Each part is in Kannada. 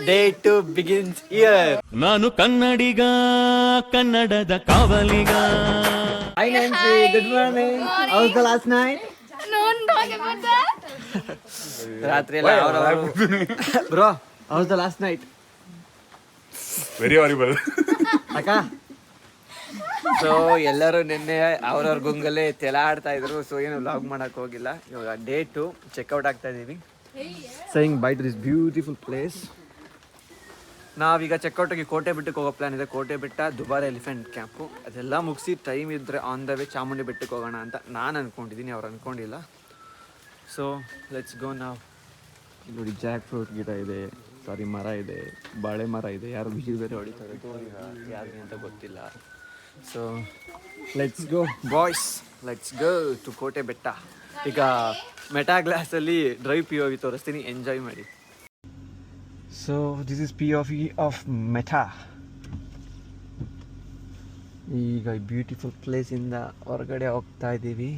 Day 2 begins here. ನಾನು ಕನ್ನಡಿಗ, ಕನ್ನಡದ ಕಾವಲಿಗ. Hi Nancy, good morning. How was the last night? Don't talk about that. ರಾತ್ರಿ ಎಲ್ಲ bro, how was the last night? Very horrible. ಅಕ್ಕ ಸೊ ಎಲ್ಲರೂ ನಿನ್ನೆ ಅವ್ರವ್ರ ಗುಂಗಲ್ಲೇ ತೆಲಾಡ್ತಾ ಇದ್ರು. ಸೊ ಏನು ವ್ಲಾಗ್ ಮಾಡಕ್ ಹೋಗಿಲ್ಲ. ಇವಾಗ ಡೇ 2 ಚೆಕ್ಔಟ್ ಆಗ್ತಾ ಇದೀವಿ. Saying by two this beautiful place. ನಾವೀಗ ಚೆಕ್ಔಟಿಗೆ ಕೋಟೆ ಬೆಟ್ಟಕ್ಕೆ ಹೋಗೋ ಪ್ಲಾನ್ ಇದೆ. ಕೋಟೆ ಬೆಟ್ಟ, ದುಬಾರಿ ಎಲಿಫೆಂಟ್ ಕ್ಯಾಂಪು, ಅದೆಲ್ಲ ಮುಗಿಸಿ ಟೈಮ್ ಇದ್ದರೆ ಆನ್ ದ ವೇ ಚಾಮುಂಡಿ ಬೆಟ್ಟಕ್ಕೆ ಹೋಗೋಣ ಅಂತ ನಾನು ಅಂದ್ಕೊಂಡಿದ್ದೀನಿ. ಅವ್ರು ಅಂದ್ಕೊಂಡಿಲ್ಲ. ಸೊ ಲೆಟ್ಸ್ ಗೋ ನಾವು. ನೋಡಿ ಜಾಕ್ ಫ್ರೂಟ್ ಗಿಡ ಇದೆ, ಸಾರಿ ಮರ ಇದೆ, ಬಾಳೆ ಮರ ಇದೆ. ಯಾರು ಬಿಸಿ ಬೇರೆ ಹೊಡಿತಾರೆ, ಯಾರಿಗೆ ಅಂತ ಗೊತ್ತಿಲ್ಲ. So let's go boys, let's go to Kote Betta. ಈಗ ಮೆಟಾ ಗ್ಲಾಸಲ್ಲಿ ಡ್ರೈವ್ POV ತೋರಿಸ್ತೀನಿ, ಎಂಜಾಯ್ ಮಾಡಿ. So this is POV of Meta. ಈಗ ಬ್ಯೂಟಿಫುಲ್ ಪ್ಲೇಸಿಂದ ಹೊರಗಡೆ ಹೋಗ್ತಾ ಇದ್ದೀವಿ.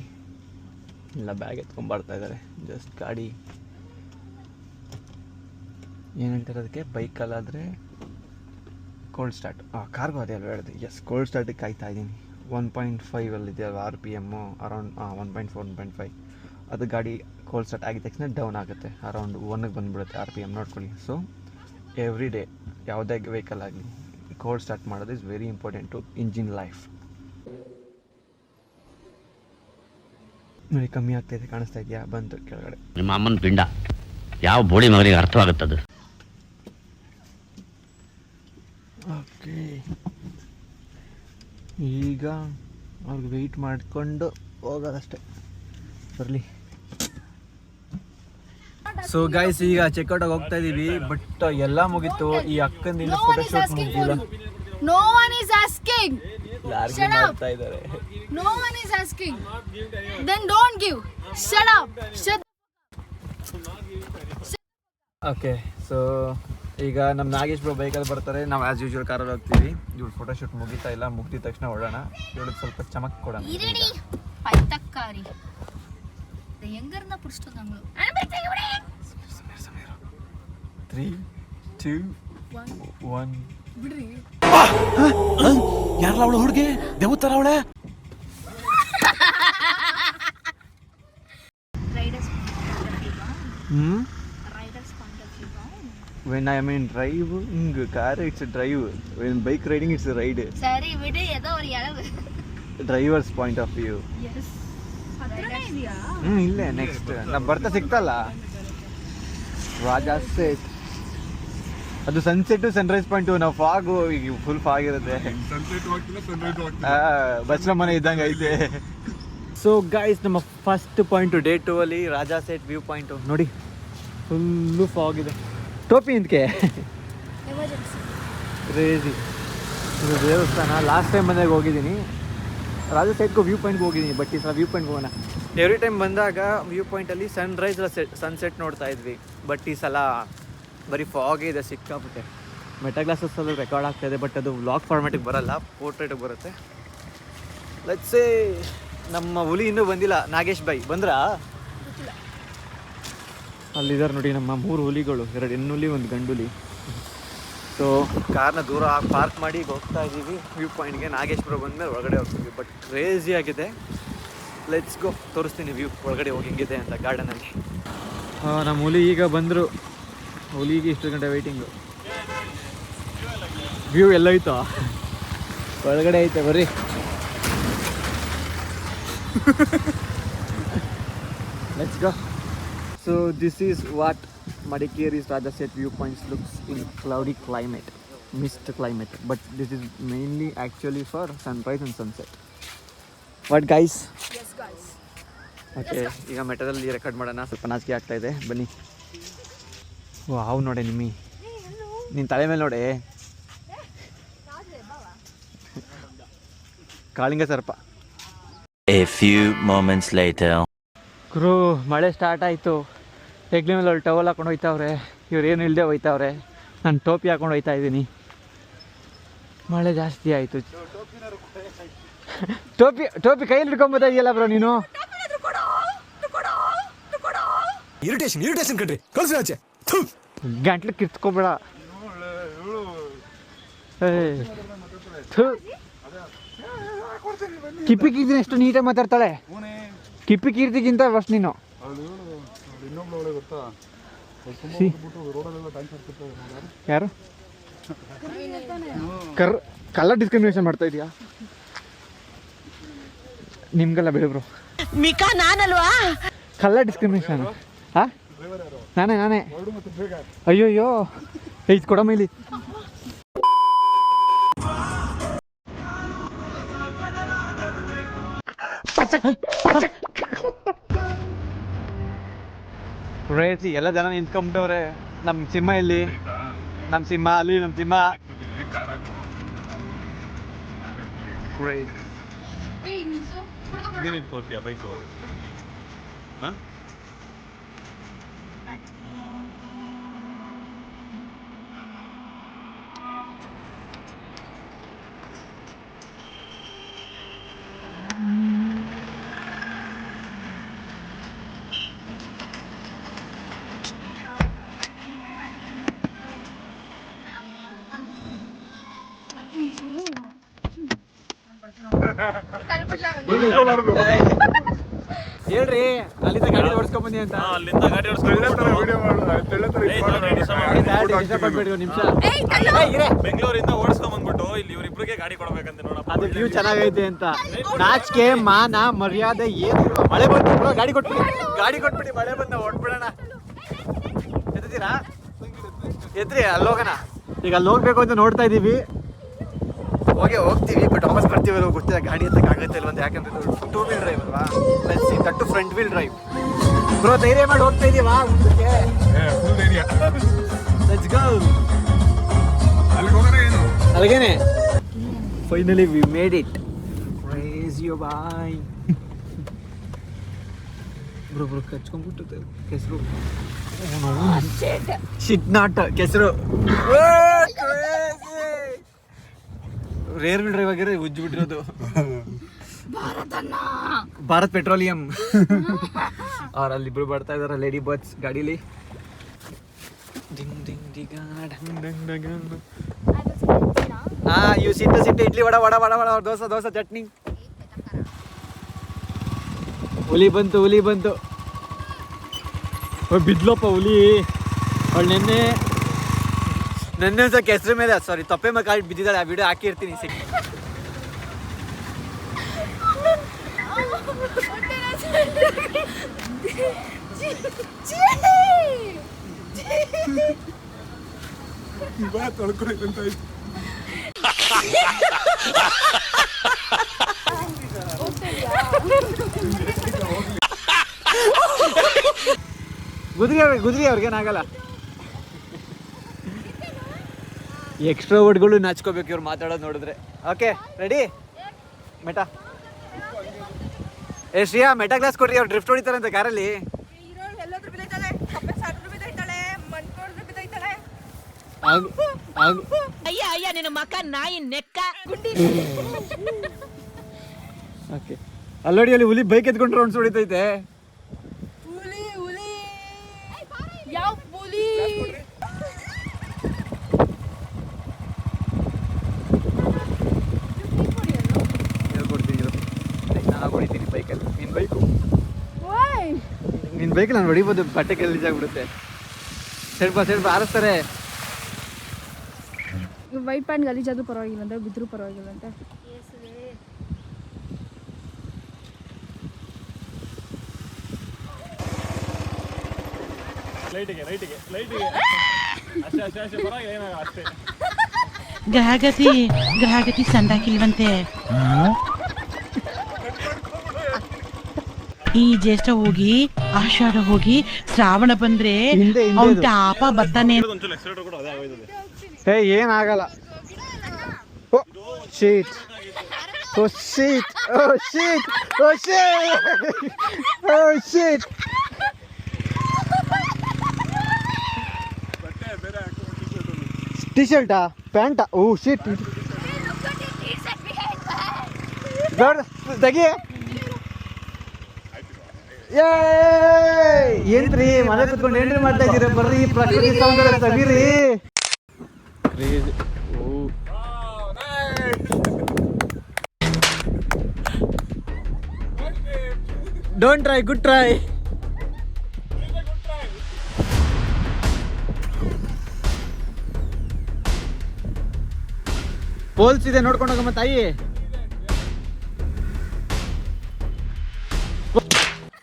ಇಲ್ಲ ಬ್ಯಾಗ್ ಎತ್ಕೊಂಡ್ಬರ್ತಾ ಇದ್ದಾರೆ. ಜಸ್ಟ್ ಗಾಡಿ ಏನು ಹೇಳ್ತಾರೆ ಅದಕ್ಕೆ, ಬೈಕಲ್ಲಾದರೆ ಕೋಲ್ಡ್ ಸ್ಟಾರ್ಟ್, ಕಾರ್ಗೋ ಅದೇ ಅಲ್ವ ಹೇಳಿದೆ. ಎಸ್, ಕೋಲ್ಡ್ ಸ್ಟಾರ್ಟಿಗೆ ಕಾಯ್ತಾ ಇದ್ದೀನಿ. 1.5 ಅಲ್ಲಿದೆ ಅಲ್ವ RPM, ಅರೌಂಡ್ 1.4 1.5. ಅದು ಗಾಡಿ ಕೋಲ್ಡ್ ಸ್ಟಾರ್ಟ್ ಆಗಿದ ತಕ್ಷಣ ಡೌನ್ ಆಗುತ್ತೆ, ಅರೌಂಡ್ 1ಗೆ ಬಂದುಬಿಡುತ್ತೆ RPM ನೋಡ್ಕೊಳ್ಳಿ. ಸೊ ಎವ್ರಿ ಡೇ ಯಾವುದೇ ವೆಹಿಕಲ್ ಆಗಲಿ ಕೋಲ್ಡ್ ಸ್ಟಾರ್ಟ್ ಮಾಡೋದು is very important to engine life. ನೋಡಿ ಕಮ್ಮಿ ಆಗ್ತಾಯಿದೆ, ಕಾಣಿಸ್ತಾ ಇದೆಯಾ? ಬಂತು ಕೆಳಗಡೆ. ನಿಮ್ಮ ಅಮ್ಮನ ಪಿಂಡ ಯಾವ ಬೋಳಿ ಮಗನಿಗೆ ಅರ್ಥವಾಗುತ್ತದು. ಓಕೆ, ಈಗ ಅವ್ರಿಗೆ ವೆಯ್ಟ್ ಮಾಡಿಕೊಂಡು ಹೋಗೋದಷ್ಟೇ, ಬರಲಿ. ಸೊ ಗೈಸ್, ಈಗ ಚೆಕ್ಔಟಾಗಿ ಹೋಗ್ತಾ ಇದ್ದೀವಿ. ಬಟ್ ಎಲ್ಲ ಮುಗೀತು. ಈ ಅಕ್ಕಂದಿನ photoshoot ಮುಗಿದಿಲ್ಲ. No one is asking. ಯಾರಿಗೆ Shut up. ಮಾಡ್ತಾ ಇದ್ದಾರೆ? No one is asking. Then don't give. Shut up. Shut. Okay, so ಈಗ ನಮ್ಮ ನಾಗೇಶ್ ಬ್ರೋ ಬೈಕಲ್ಲಿ ಬರ್ತಾರೆ. ನಾವು ಆ್ಯಸ್ ಯೂಶುವಲ್ ಕಾರಲ್ಲಿ ಹೋಗ್ತೀವಿ. ಇವ್ರು ಫೋಟೋಶೂಟ್ ಮುಗಿತಾ ಇಲ್ಲ, ಮುಗಿದ ತಕ್ಷಣ ಹೊಡೋಣ. ಇವಳಿಗೆ ಸ್ವಲ್ಪ ಚಮಕ್ ಕೊಡೋಣ. Iridi. Paitakari. The younger na pushto namlu. 3, 2, 1. ಬಿಡ್ರಿ. ಯಾರಲ್ಲ ಅವಳು ಹುಡುಗಿ? ದೇವತರ ಅವಳೆ. Riders point of view. Riders point of view. When I am in driving car, it's a drive. When bike riding, it's a ride. ಸರಿ ಬಿಡಿ, ಏನೋ ಒಂದು ಎಳವು. Driver's point of view. Yes. ಹತ್ರನೇ ಇದೆಯಾ? ಇಲ್ಲೇ ನೆಕ್ಸ್ಟ್ ನಾವು ಬರ್ತಾ ಸಿಗ್ತಲ್ಲ ರಾಜಾ ಸೆಟ್. ಅದು ಸನ್ಸೆಟ್ ಸನ್ರೈಸ್ ಪಾಯಿಂಟು. ನಾವು ಫಾಗು, ಈಗ ಫುಲ್ ಫಾಗ್ ಇರುತ್ತೆ. ಬಸ್ನ ಮನೆ ಇದ್ದಂಗೆ ಐತೆ. ಸೊ ಗೈಸ್, ನಮ್ಮ ಫಸ್ಟ್ ಪಾಯಿಂಟು ಡೇ 2 ಅಲ್ಲಿ ರಾಜಾ ಸೆಟ್ ವ್ಯೂ ಪಾಯಿಂಟು. ನೋಡಿ ಫುಲ್ಲು ಫಾಗ್ ಇದೆ. ಟೋಪಿ ಇಂದಕ್ಕೆ ಕ್ರೇಜಿ. ಇದು ದೇವಸ್ಥಾನ. ಲಾಸ್ಟ್ ಟೈಮ್ ಬಂದಾಗ ಹೋಗಿದ್ದೀನಿ, ರಾಜಾ ಸೈಡ್ಗೂ ವ್ಯೂ ಪಾಯಿಂಟ್ಗೆ ಹೋಗಿದ್ದೀನಿ. ಬಟ್ ಈ ಸಲ ವ್ಯೂ ಪಾಯಿಂಟ್ಗೆ ಹೋಗೋಣ. ಎವ್ರಿ ಟೈಮ್ ಬಂದಾಗ ವ್ಯೂ ಪಾಯಿಂಟಲ್ಲಿ ಸನ್ರೈಸ್ ಸನ್ಸೆಟ್ ನೋಡ್ತಾ ಇದ್ವಿ. ಬಟ್ ಈ ಸಲ ಬರೀ ಫಾಗ್ ಇದೆ ಸಿಕ್ಕಾಪಟ್ಟೆ. ಮೆಟಾ ಗ್ಲಾಸಸ್ಸಲ್ಲೂ ರೆಕಾರ್ಡ್ ಆಗ್ತಾಯಿದೆ, ಬಟ್ ಅದು ವ್ಲಾಗ್ ಫಾರ್ಮ್ಯಾಟಿಗೆ ಬರಲ್ಲ, ಪೋರ್ಟ್ರೇಟಿಗೆ ಬರುತ್ತೆ. ಲೆಟ್ಸ್ ನಮ್ಮ ಹುಲಿ ಇನ್ನೂ ಬಂದಿಲ್ಲ. ನಾಗೇಶ್ ಬೈ ಬಂದ್ರಾ? ಅಲ್ಲಿದ್ದಾರೆ ನೋಡಿ ನಮ್ಮ 3 ಹುಲಿಗಳು, 2 ಹೆಣ್ಣುಲಿ 1 ಗಂಡುಲಿ. ಸೊ ಕಾರ್ನ ದೂರ ಪಾರ್ಕ್ ಮಾಡಿ ಈಗ ಹೋಗ್ತಾ ಇದ್ದೀವಿ ವ್ಯೂ ಪಾಯಿಂಟ್ಗೆ. ನಾಗೇಶ್ವರ ಬಂದಮೇಲೆ ಒಳಗಡೆ ಹೋಗ್ತೀವಿ. ಬಟ್ ಕ್ರೇಜಿ ಆಗಿದೆ. ಲೆಟ್ಸ್ ಗೋ, ತೋರಿಸ್ತೀನಿ ವ್ಯೂ ಒಳಗಡೆ ಹೋಗಿ ಹೆಂಗಿದೆ ಅಂತ ಗಾರ್ಡನಲ್ಲಿ. ನಮ್ಮ ಹುಲಿ ಈಗ ಬಂದರು. ಹುಲಿಗೆ ಇಷ್ಟು ಗಂಟೆ ವೆಯ್ಟಿಂಗು. ವ್ಯೂ ಎಲ್ಲೋಯ್ತು? ಒಳಗಡೆ ಐತೆ, ಬರ್ರಿ. Let's go. So this is what Madikeri's Raja Set viewpoints looks in cloudy climate, mist climate, but this is mainly actually for sunrise and sunset. What guys? Yes guys. Okay, ಈಗ ಮೆಟದಲ್ಲಿ ರೆಕಾರ್ಡ್ ಮಾಡೋಣ. ಸ್ವಲ್ಪ ನಾಚಿಕೆ ಆಗ್ತಾ ಇದೆ, ಬನ್ನಿ. ವಾವ್, ನೋಡೆ ನಿಮ್ಮಿ, ನಿನ್ನ ತಲೆ ಮೇಲೆ ನೋಡೆ ಕಾಳಿಂಗ ಸರ್ಪ. A few moments later. ಗುರು, ಮಳೆ ಸ್ಟಾರ್ಟ್ ಆಯಿತು. ಹೆಗ್ಲಿ ಮೇಲೆ ಅವ್ರು ಟವಲ್ ಹಾಕೊಂಡು ಹೋಯ್ತಾವ್ರೆ. ಇವ್ರು ಏನು ಇಲ್ಲದೆ ಹೋಯ್ತಾವ್ರೆ. ನಾನು ಟೋಪಿ ಹಾಕೊಂಡು ಹೋಯ್ತಾ ಇದ್ದೀನಿ. ಮಳೆ ಜಾಸ್ತಿ ಆಯಿತು. ಟೋಪಿ ಕೈಯಲ್ಲಿ ಹಿಡ್ಕೊಂಬೋದ ಇದೆಯಲ್ಲ ಬ್ರೋ ನೀನು? ಇರಿಟೇಷನ್ ಕಣ್ರಿ, ಕಳ್ಸಿ ಆಚೆ. ಗಂಟ್ಲು ಕಿರ್ತ್ಕೊಬೇಡ. ಕಿಪ್ಪಿ ಕೀರ್ತಿ ಎಷ್ಟು ನೀಟಾಗಿ ಮಾತಾಡ್ತಾಳೆ. ಕಿಪ್ಪಿ ಕೀರ್ತಿಗಿಂತ ಫಸ್ಟ್ ನೀನು. ಯಾರು ಕಲರ್ ಡಿಸ್ಕ್ರಿಮಿನೇಷನ್ ಮಾಡ್ತಾ ಇದೀಯಾ? ನಿಮ್ಗೆಲ್ಲ ಬಿಡು ಬ್ರೋ. Colour discrimination. ಹಾ ನಾನೇ ಅಯ್ಯೋ ಇದು ಕೊಡ ಮೈಲಿ. ಕ್ರೇಜಿ ಎಲ್ಲ ಜನ ನಿಂತ್ಕೊಂಡ್ಬಿಟ್ಟವ್ರೆ. ನಮ್ಮ ಸಿಂಹ ಇಲ್ಲಿ, ನಮ್ಮ ಸಿಂಹ ಅಲ್ಲಿ, ನಮ್ಮ ಸಿಂಹ. ಬೈಕು ಹೇಳ್ರಿ, ಅಲ್ಲಿಂದ ಗಾಡಿ ಓಡಿಸ್ಕೊಂಡ್ ಬನ್ನಿ ಅಂತ. ಅಲ್ಲಿಂದ ಗಾಡಿ ನಿಮಿಷ ಬೆಂಗಳೂರಿಂದ ಓಡಿಸ್ಕೊಂಡ್ ಬಂದ್ಬಿಟ್ಟು ಇಲ್ಲಿ ಇವ್ರಿಬ್ರಿಗೆ ಗಾಡಿ ಕೊಡ್ಬೇಕಂತ ನೋಡಪ್ಪ. ಅದು ವ್ಯೂ ಚೆನ್ನಾಗೈತೆ ಅಂತ. ನಾಚಿಕೆ ಮಾನ ಮರ್ಯಾದೆ ಏನು? ಮಳೆ ಬಂತು, ಗಾಡಿ ಕೊಟ್ಬಿಡಿ ಮಳೆ ಬಂದ ಹೊಟ್ಬಿಡೋಣ. ಎತ್ತೀರಾ? ಎದ್ರಿ ಅಲ್ಲೋಗೋಣ. ಈಗ ಅಲ್ಲಿ ಹೋಗ್ಬೇಕು ಅಂತ ನೋಡ್ತಾ ಇದೀವಿ. ಹೋಗ್ತೀವಿ ಬಟ್ ವಾಪಸ್ ಬರ್ತೀವಿ ಗೊತ್ತಿಲ್ಲ. ಗಾಡಿ ಎತ್ತಕ್ಕಾಗತ್ತೆ ಇಲ್ವಂತ, ಯಾಕಂದ್ರೆ 2 ವೀಲ್ ಡ್ರೈವ್ ಅಲ್ವಾ. ತಟ್ಟು ಫ್ರಂಟ್ ವೀಲ್ ಡ್ರೈವ್. ಬ್ರೋ ಧೈರ್ಯ ಮಾಡಿ ಹೋಗ್ತಾ ಇದೀವಾ ಮುಂದಕ್ಕೆ? Let's go. ಅಲ್ಲಿಗೇನೆ finally we made it. Praise you boy. Bro ಕಚ್ಕೊಂಡ್ಬಿಟ್ಟು ಕೆಸರು. ಶಿಟ್ ನಾಟ್ ಕೆಸರು. ರೇರ್ ವೀಲ್ ಡ್ರೈವ್ ಆಗಿರೋ ಉಜ್ಜಿ ಬಿಟ್ಟಿರೋದು. ಭಾರತ್ ಪೆಟ್ರೋಲಿಯಂ. ಅವ್ರು ಅಲ್ಲಿಬ್ರು ಬರ್ತಾ ಇದಾರೆ ಲೇಡಿ ಬರ್ಡ್ಸ್ ಗಾಡೀಲಿ. ಇವು ಸಿಟ್ಟು ಇಡ್ಲಿ ವಡ ದೋಸೆ ಚಟ್ನಿ. ಹುಲಿ ಬಂತು ಬಿದ್ಲಪ್ಪ ಹುಲಿ. ಅವಳು ನೆನ್ನೆ ಕೆಸರು ಮೇಲೆ ಸಾರಿ ತಪ್ಪೆ ಮೇಲೆ ಕಾಲು ಬಿದ್ದಿದ್ದಾಳೆ. ಆ ವಿಡಿಯೋ ಹಾಕಿರ್ತೀನಿ. ಗುದ್ರಿ ಅವ್ರಿಗೇನಾಗಲ್ಲ. ಎಕ್ಸ್ಟ್ರಾ ವರ್ಡ್ಗಳು ನಾಚ್ಕೋಬೇಕು ಇವ್ರು ಮಾತಾಡೋದು ನೋಡಿದ್ರೆ. Okay ready? Meta Shriya meta class ಕೊಡ್ರಿ. ಅವ್ರು ಡ್ರಿಫ್ಟ್ ಹೊಡಿತಾರಂತೆ ಕಾರಲ್ಲಿ. ಓಕೆ ಅಲ್ಲೋಡಿ ಅಲ್ಲಿ ಹುಲಿ ಬೈಕ್ ಎತ್ಕೊಂಡು ರೌಂಡ್ಸ್ ಹೊಡಿತೈತೆ. ನಿನ್ ಬೈಕ್ ನಾನು ಹೊಡಿಬೋದು, ಬಟ್ಟೆ ಗಲೀಜ್ ಆಗ್ಬಿಡುತ್ತೆ. ಸೆಡ್ಬ ಆರಿಸ್ತಾರೆ. ವೈಟ್ ಪ್ಯಾಂಟ್ ಗಲೀಜಾದ್ರೂ ಪರವಾಗಿಲ್ಲ ಅಂತ, ಬಿದ್ದರೂ ಪರವಾಗಿಲ್ಲ ಅಂತ. ಲೈಟಿಗೆ ಅಷ್ಟೇ. ಗ್ರಹಗತಿ ಸಂದಾಕಿಲ್ವಂತೆ. ಈ ಜ್ಯೇಷ್ಠ ಹೋಗಿ ಆಷಾಢ ಹೋಗಿ ಶ್ರಾವಣ ಬಂದ್ರೆ ಅವ್ನ ತಾಪ ಬರ್ತಾನೆ. ಏನಾಗಲ್ಲ. Shit oh shit oh shit oh shit oh shit. T ಶರ್ಟಾ ಪ್ಯಾಂಟಾ? Oh shit. ತೆಗಿ. ಏನ್ರಿ ಮನೆ ಕುತ್ಕೊಂಡು ಏನ್ರಿ ಮಾಡ್ತಾ ಇದ್ದೀರಾ? ಬರ್ರಿ ಪ್ರಕೃತಿ ಸೌಂದರ್ಯ ಸವಿರಿ. Crazy. Oh don't try, good try. Poles ಇದೆ ನೋಡ್ಕೊಂಡು ಹೋಗಮ್ಮ ತಾಯಿ.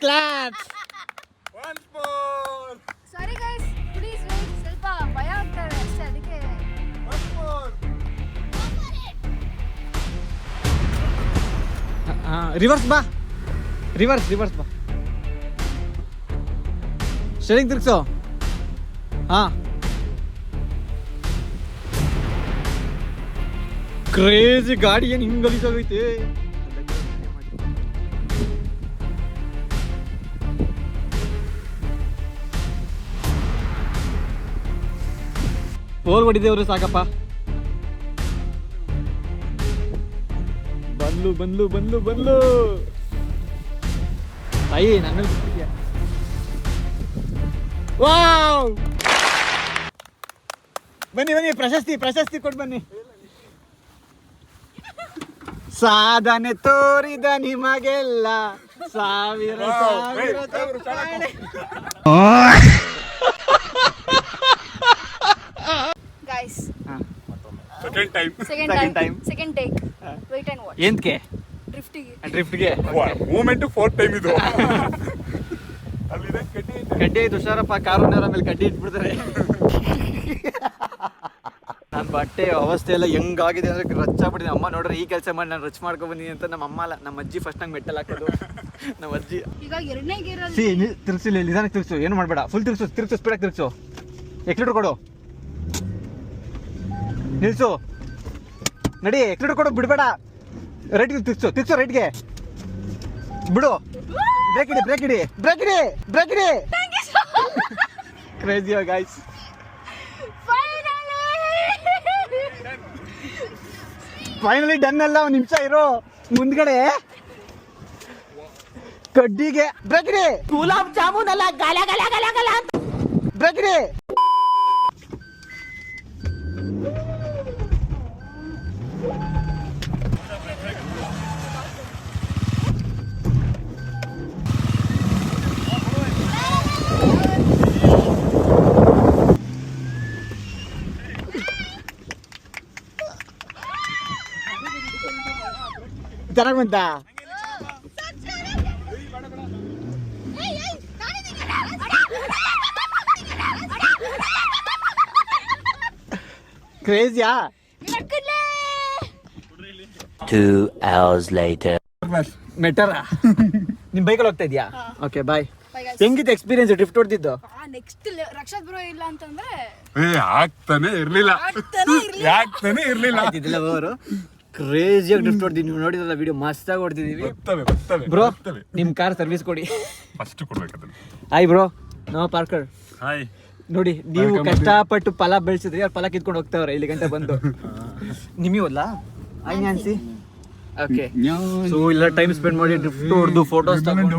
Claps. Sorry guys, please wait. ಸ್ವಲ್ಪ ಭಯ ಆಗ್ತದೆ ಅಷ್ಟೇ, ಅದಕ್ಕೆ. ರಿವರ್ಸ್ ಬಾ, ರಿವರ್ಸ್ ಬಾ. ಸ್ಟೇರಿಂಗ್ ತಿರ್ಗ್ಸೋ. ಹಾ, ಕ್ರೇಜಿ ಗಾಡಿ ಏನು ಹಿಂಗ್ ಗಲೀಜಾಗೈತೆ. ಪೋಲ್ ಹೊಡಿದೇವ್ರು ಸಾಕಪ್ಪ. ಬಂದ್ಲು ತಾಯಿ ನನ್ನ ವಾವ್. ಬನ್ನಿ ಪ್ರಶಸ್ತಿ ಕೊಟ್ಟು ಬನ್ನಿ. ಸಾಧನೆ ತೋರಿದ ನಿಮಗೆಲ್ಲ ಸಾವಿರ ಚಪ್ಪಾಳೆ. Guys, second time second take. Wait and watch. ಏನ್ಕೆ? ಡ್ರಿಫ್ಟ್ಗೆ ಮೂಮೆಂಟ್ 4th ಟೈಮ್ ಇದು. ಅಲ್ಲಿದೆ ಕಡ್ಡಿ ಐತೆ, ಹುಷಾರಪ್ಪ. ಕಾರುಣ್ಯರ ಮೇಲೆ ಕಡ್ಡಿ ಇಟ್ಬಿಡ್ತಾರೆ. ನನ್ನ ಬಟ್ಟೆ ಅವಸ್ಥೆ ಎಲ್ಲ ಹೆಂಗಾಗಿದೆ ಅಂದ್ರೆ ರಚ್ಚಾಗ್ಬಿಟ್ಟಿದೆ. ಅಮ್ಮ ನೋಡ್ರಿ, ಈ ಕೆಲಸ ಮಾಡಿ ನಾನು ರಚ್ ಮಾಡ್ಕೊ ಬಂದಿನಿ ಅಂತ. ನಮ್ಮ ಅಮ್ಮ ಅಲ್ಲ, ನಮ್ಮ ಅಜ್ಜಿ ಫಸ್ಟ್ ನಂಗೆ ಮೆಟ್ಟಲ್ ಹಾಕೋದು. ನಮ್ಮ ಅಜ್ಜಿ ಈಗ ಎರಡನೇ ಗೇರಲ್ಲಿ ತಿರ್ಗಿಸಿಲ್ಲ, ನಿಧಾನಕ್ಕೆ ತಿರ್ಗಿಸು, ಏನು ಮಾಡಬೇಡ. ಫುಲ್ ತಿರ್ಗಿಸು, ಸ್ಪೀಡಾಗಿ ತಿರ್ಗಿಸು. ಎಕ್ಲಿಟರ್ ಕೊಡು, ನಿಲ್ಸು, ನಡಿ. ಎಕ್ಲಿಟರ್ ಕೊಡು, ಬಿಡಬೇಡ. ರೈಟ್ಗೆ ತಿರ್ಗಿಸು, ರೈಟ್ಗೆ ಬಿಡು. ಬ್ರೇಕ್ ಇಡಿ. Crazy guys. ಫೈನಲಿ ಡನ್ ಅಲ್ಲ. ಒಂದು ನಿಮಿಷ ಇರೋ, ಮುಂದ್ಗಡೆ ಕಡ್ಡಿಗೆ ಬ್ರೇಕ್ ಇಡಿ. ಗುಲಾಬ್ ಜಾಮೂನ್ ಅಲ್ಲ, ಗಲ ಅಂತ ಬ್ರೇಕ್ ಇಡಿ. ಚೆನ್ನಾಗಿ ಬಂತ. ಕ್ರೇಜಿಯಾ? 2 hours later. ಮೆಟರಾ? ನಿಮ್ ಬೈಕಲ್ಲಿ ಹೋಗ್ತಾ ಇದೀಯಾ? Okay bye. Bye guys. ಹೆಂಗಿತ್ತು ಎಕ್ಸ್ಪೀರಿಯನ್ಸ್ ಡ್ರಿಫ್ಟ್ ಹೊಡೆದಿದ್ದು? ನೆಕ್ಸ್ಟ್ ರಕ್ಷಾತ್ ಬ್ರೋ ಇಲ್ಲ ಅಂತಂದ್ರೆ ಆಗ್ತಾನೆ ಇರ್ಲಿಲ್ಲ. ಇದೆಲ್ಲ ಅವರು ಕ್ರೇಜಿಯಾಗಿ ಡ್ರಿಫ್ಟ್ ಹೊಡೆದಿದ್ದು. ನೀವು ನೋಡಿದ್ರಲ್ಲ ವಿಡಿಯೋ, ಮಸ್ತಾಗಿ ಹೊಡೆದಿದ್ದೀವಿ. ಬ್ರೋ, ನಿಮ್ ಕಾರ್ ಸರ್ವಿಸ್ ಕೊಡಿ. ಫಸ್ಟ್ ಕೊಡ್ಬೇಕು. Hi bro, no parker. Hi. ನೋಡಿ, ನೀವು ಕಷ್ಟಪಟ್ಟು ಫಲ ಬೆಳೆಸಿದ್ರಿ, ಅವ್ರು ಫಲ ಕಿತ್ಕೊಂಡು ಹೋಗ್ತಾವ್ರೆ ಇಲ್ಲಿ ಗಂಟೆ ಬಂದು. ನಿಮಗಲ್ಲ ಹಾಯ್ ನ್ಯಾನ್ಸಿ. ಓಕೆ, ಸೊ ಇಲ್ಲ ಟೈಮ್ ಸ್ಪೆಂಡ್ ಮಾಡಿ ಡ್ರಿಫ್ಟ್ ಹೊಡೆದು ಫೋಟೋಸ್ ತಗೊಂಡು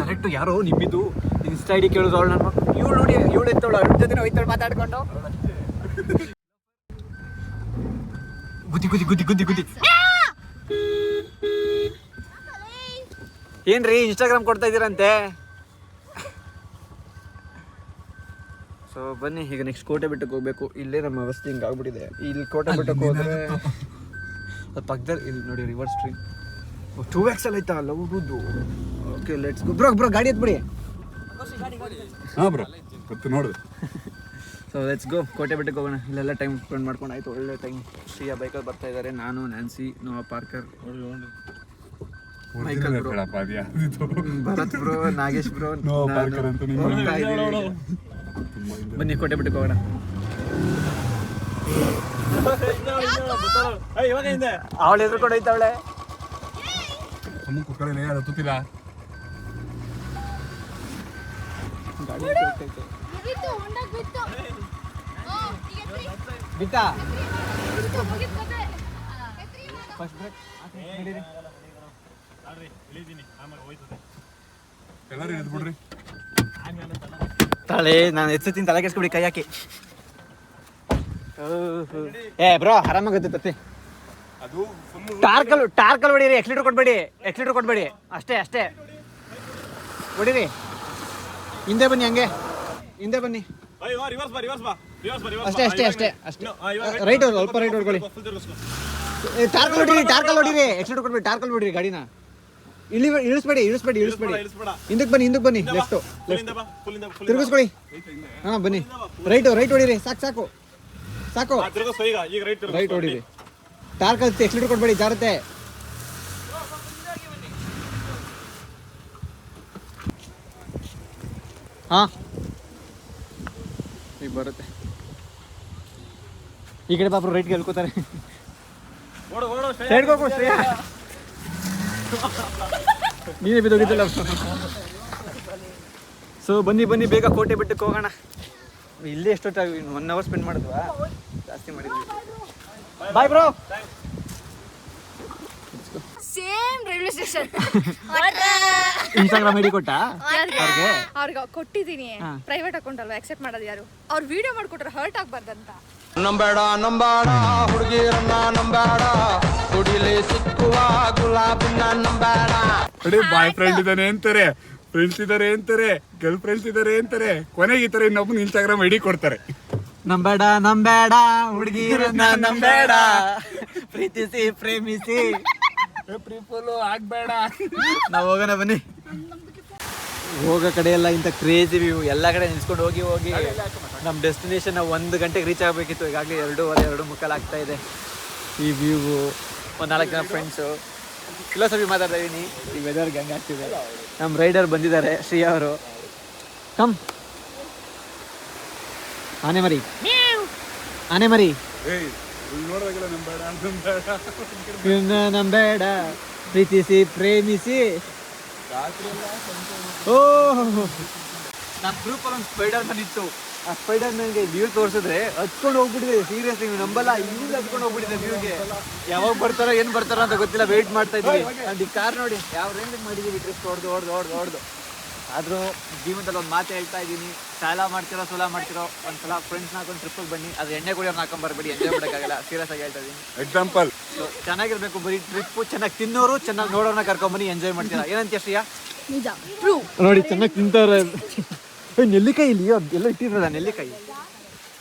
ಕರೆಕ್ಟ್. ಯಾರೋ ನಿಮ್ಮಿದು ಇನ್ಸ್ಟಾ ಐಡಿ ಕೇಳಿದ್ರು ಅವಳು. ನನ್ನ ಇವಳು ನೋಡಿ, ಇವಳು ಎತ್ತವಳು, ಅವ್ರ ಜೊತೆ ಹೋಯ್ತಾಳೆ ಮಾತಾಡ್ಕೊಂಡು. ಗುದ್ದಿ ಏನ್ರಿ ಇನ್ಸ್ಟಾಗ್ರಾಮ್ ಕೊಡ್ತಾ ಇದ್ದೀರಂತೆ? ಸೊ ಬನ್ನಿ, ಈಗ ನೆಕ್ಸ್ಟ್ ಕೋಟೆ ಬೆಟ್ಟಕ್ಕೆ ಹೋಗ್ಬೇಕು. ಇಲ್ಲೇ ನಮ್ಮ ಅವಸ್ಥೆ ಹಿಂಗೆ ಆಗ್ಬಿಟ್ಟಿದೆ. ಇಲ್ಲಿ ಕೋಟೆ ಬೆಟ್ಟಕ್ಕೆ ಹೋದ್ರೆ ಅದು ಪಕ್ಕದಲ್ಲಿ ಇಲ್ಲಿ ನೋಡಿ ರಿವರ್ಸ್ ಟ್ರೀ 2x ಅಲ್ಲಿ ಐತಾ ಲವ್ದು. Okay, let's go. ಬ್ರೋ ಗಾಡಿ ಎತ್ಬಿಡಿ. ಹಾಂ ಬ್ರೋ, ಗೊತ್ತು ನೋಡಿದೆ. ಸೊ ಲೆಟ್ಸ್ ಗೋ, ಕೋಟೆ ಬೆಟ್ಟಕ್ಕೆ ಹೋಗೋಣ. ಇಲ್ಲೆಲ್ಲ ಟೈಮ್ ಸ್ಪೆಂಡ್ ಮಾಡ್ಕೊಂಡು ಆಯ್ತು. ಒಳ್ಳೆ ಟೈಮ್. ಶ್ರೀಯಾ ಬೈಕಲ್ಲಿ ಬರ್ತಾ ಇದ್ದಾರೆ, ನಾನು, Nancy, Nova Parker, Michael bro, Bharat bro, Nagesh bro, ಹೋಗ್ತಾ ಇದ್ದೀವಿ. ಬನ್ನಿ ಕೋಟೆ ಬೆಟ್ಟಕ್ಕೆ ಹೋಗೋಣ. ಅವಳು ಎದುರ್ಕೊಂಡು ಹೋಯ್ತವಳೆ. ಬಿತ್ತಾ ತಲೆ ನಾನು ಎತ್ತೀನಿ, ತಲೆ ಕೆಸ್ಕೊಬಿಡಿ, ಕೈ ಹಾಕಿ. ಏ ಬ್ರೋ ಆರಾಮಾಗುತ್ತೆ ಅದು ಫುಲ್ ಟಾರ್ಕಲ್ ಹೊಡೀರಿ, ಎಕ್ಸಿಲೇಟರ್ ಕೊಡ್ಬೇಡಿ ಅಷ್ಟೇ ಹೊಡೀರಿ. ಹಿಂದೆ ಬನ್ನಿ, ಹಂಗೆ ಹಿಂದೆ ಬನ್ನಿ, ಅಷ್ಟೇ ರೈಟ್ ಸ್ವಲ್ಪ ರೈಟ್ ಹೊಡ್ಕೊಳ್ಳಿ. ಟಾರ್ಕಲ್ ಹೊಡೀರಿ, ಎಕ್ಸಿಲೇಟರ್ ಕೊಡ್ಬೇಡಿ, ಟಾರ್ಕಲ್ ಹೊಡೀರಿ ಗಾಡಿನ. ಇಳಿಸ್ಬೇಡಿ. ಹಿಂದಕ್ಕೆ ಬನ್ನಿ, ಲೆಫ್ಟ್ ತಿರುಗಿಸ್ಕೊಳ್ಳಿ. ಹಾ ಬನ್ನಿ, ರೈಟ್ ಹೊಡೀರಿ, ಸಾಕು ರೈಟ್ ಹೊಡೀರಿ. ಟಾರ್ಕಲ್ ಎಕ್ಸಿಲೇಟರ್ ಕೊಡ್ಬೇಡಿ, ಜಾರುತ್ತೆ. ಹಾ ಈಗ ಬರುತ್ತೆ. ಈ ಕಡೆ ಪಾಪ ರೈಟ್ಗೆ ಹೇಳ್ಕೋತಾರೆ. ನೀನೇ ಬಿದ್ದೋಗಿದ್ದಲ್ಲ. ಸೊ ಬನ್ನಿ ಬೇಗ ಕೋಟೆ ಬೆಟ್ಟಕ್ಕೆ ಹೋಗೋಣ. ಇಲ್ಲೇ ಎಷ್ಟೊತ್ತಾಗಿ 1 hour ಸ್ಪೆಂಡ್ ಮಾಡಿದ್ವಾ, ಜಾಸ್ತಿ ಮಾಡಿದ್ವಿ. Bye bro. Same railway station. Instagram ID ಕೊಟ್ಟಾ ಅವ್ರಿಗೆ ಕೊಟ್ಟಿದ್ದೀನಿ. ಪ್ರೈವೇಟ್ ಅಕೌಂಟ್ ಅಲ್ವಾ, ಅಕ್ಸೆಪ್ಟ್ ಮಾಡೋದು ಯಾರು? ಅವ್ರು ವಿಡಿಯೋ ಮಾಡ್ಕೊಟ್ರೆ ಹರ್ಟ್ ಆಗ್ಬಾರ್ದಂತ. ನಂಬೇಡ ಹುಡುಗಿರನ್ನ ನಂಬೇಡ, ಕುಡಿಲಿ ಸಿಕ್ಕುವ ಗುಲಾಬಿನ ನಂಬೇಡ. ಬಾಯ್ ಫ್ರೆಂಡ್ ಇದಾನೆ ಅಂತಾರೆ, ಫ್ರೆಂಡ್ಸ್ ಇದಾರೆ ಅಂತಾರೆ, ಗರ್ಲ್ ಫ್ರೆಂಡ್ಸ್ ಇದಾರೆ ಅಂತಾರೆ, ಕೊನೆಗೆ ಈ ತರ ಇನ್ನೊಬ್ಬನ ಇನ್ಸ್ಟಾಗ್ರಾಮ್ ಐಡಿ ಕೊಡ್ತಾರೆ. ನಂಬೇಡ ಹುಡುಗಿರನ್ನ ನಂಬೇಡ, ಪ್ರೀತಿಸಿ ಪ್ರೇಮಿಸಿ ಪ್ರೀಫಾಲೋ ಆಗ್ಬೇಡ. ನಾವು ಹೋಗೋಣ ಬನ್ನಿ. ಹೋಗೋ ಕಡೆ ಎಲ್ಲ ಇಂಥ ಕ್ರೇಜಿ ವ್ಯೂ, ಎಲ್ಲ ಕಡೆ ನಿಲ್ಸ್ಕೊಂಡು ಹೋಗಿ ನಮ್ಮ ಡೆಸ್ಟಿನೇಷನ್ 1 ಗಂಟೆಗೆ ರೀಚ್ ಆಗಬೇಕಿತ್ತು. ಈಗಾಗಲೇ 2:30 ಆಗ್ತಾ ಇದೆ. ಈ ವ್ಯೂ, ಒಂದು 4 ಜನ ಫ್ರೆಂಡ್ಸು, ಫಿಲಾಸಫಿ ಮಾತಾಡ್ತಾ ಇದ್ದೀನಿ. ಈ ವೆದರ್ಗೆ ಹಂಗೆ ಆಗ್ತಿದೆ. ನಮ್ಮ ರೈಡರ್ ಬಂದಿದ್ದಾರೆ, ಶ್ರೀ ಅವರು. ಕಮ್ ಆನೆ ಮರಿ ನಂಬೇಡ, ಪ್ರೀತಿಸಿ ಪ್ರೇಮಿಸಿ. ನಮ್ಮ ಗ್ರೂಪಲ್ಲಿ ಒಂದು ಸ್ಪೈಡರ್ ಮ್ಯಾನ್ ಇತ್ತು. ಆ ಸ್ಪೈಡರ್ ಮ್ಯಾನ್ಗೆ ವ್ಯೂ ತೋರಿಸಿದ್ರೆ ಹತ್ಕೊಂಡು ಹೋಗ್ಬಿಟ್ಟಿದೆ. ಸೀರಿಯಸ್ಲಿ ನೀವು ನಂಬಲ್ಲ, ಇಲ್ಲಿಂದ ಹತ್ಕೊಂಡು ಹೋಗ್ಬಿಟ್ಟಿದೆ ವ್ಯೂಗೆ. ಯಾವಾಗ ಬರ್ತಾರೋ ಏನು ಬರ್ತಾರೋ ಅಂತ ಗೊತ್ತಿಲ್ಲ, ವೆಯ್ಟ್ ಮಾಡ್ತಾ ಇದ್ವಿ. ಅದು ಈ ಕಾರ್ ನೋಡಿ ಯಾವ ರೇಂಜಿಗೆ ಮಾಡಿದ್ದೀವಿ, ಟ್ರಿಪ್ ಹೊಡೆದು. ಆದರೂ ಜೀವನದಲ್ಲಿ ಒಂದು ಮಾತು ಹೇಳ್ತಾ ಇದ್ದೀನಿ, ಸಾಲ ಮಾಡ್ತಿರೋ ಒಂದ್ಸಲ ಫ್ರೆಂಡ್ಸ್ನ ಹಾಕೊಂಡು ಟ್ರಿಪ್ಪಿಗೆ ಬನ್ನಿ. ಅದು ಎಣ್ಣೆ ಕುಡಿಯೋರ್ನ ಹಾಕೊಂಬರ್ಬೇಡಿ, ಎಂಜಾಯ್ ಮಾಡೋಕ್ಕಾಗಲ್ಲ. ಸೀರಿಯಸ್ ಆಗಿ ಹೇಳ್ತಾ ಇದ್ದೀನಿ. ಎಕ್ಸಾಂಪಲ್ ಚೆನ್ನಾಗಿರ್ಬೇಕು, ಬರೀ ಟ್ರಿಪ್ಪು ಚೆನ್ನಾಗಿ ತಿನ್ನೋರು, ಚೆನ್ನಾಗಿ ನೋಡೋರ್ನ ಕರ್ಕೊಂಬನ್ನಿ, ಎಂಜಾಯ್ ಮಾಡ್ತೀರಾ. ಏನಂತೀಯ ಶ್ರೀಯಾ? ನಿಜ, ಟ್ರೂ. ನೋಡಿ ಚೆನ್ನಾಗಿ ತಿಂತಾರೆ. ನೆಲ್ಲಿಕಾಯಿ ಇಲ್ಲಿ ಎಲ್ಲ ಇಟ್ಟಿರಲ್ಲ, ನೆಲ್ಲಿಕಾಯಿ.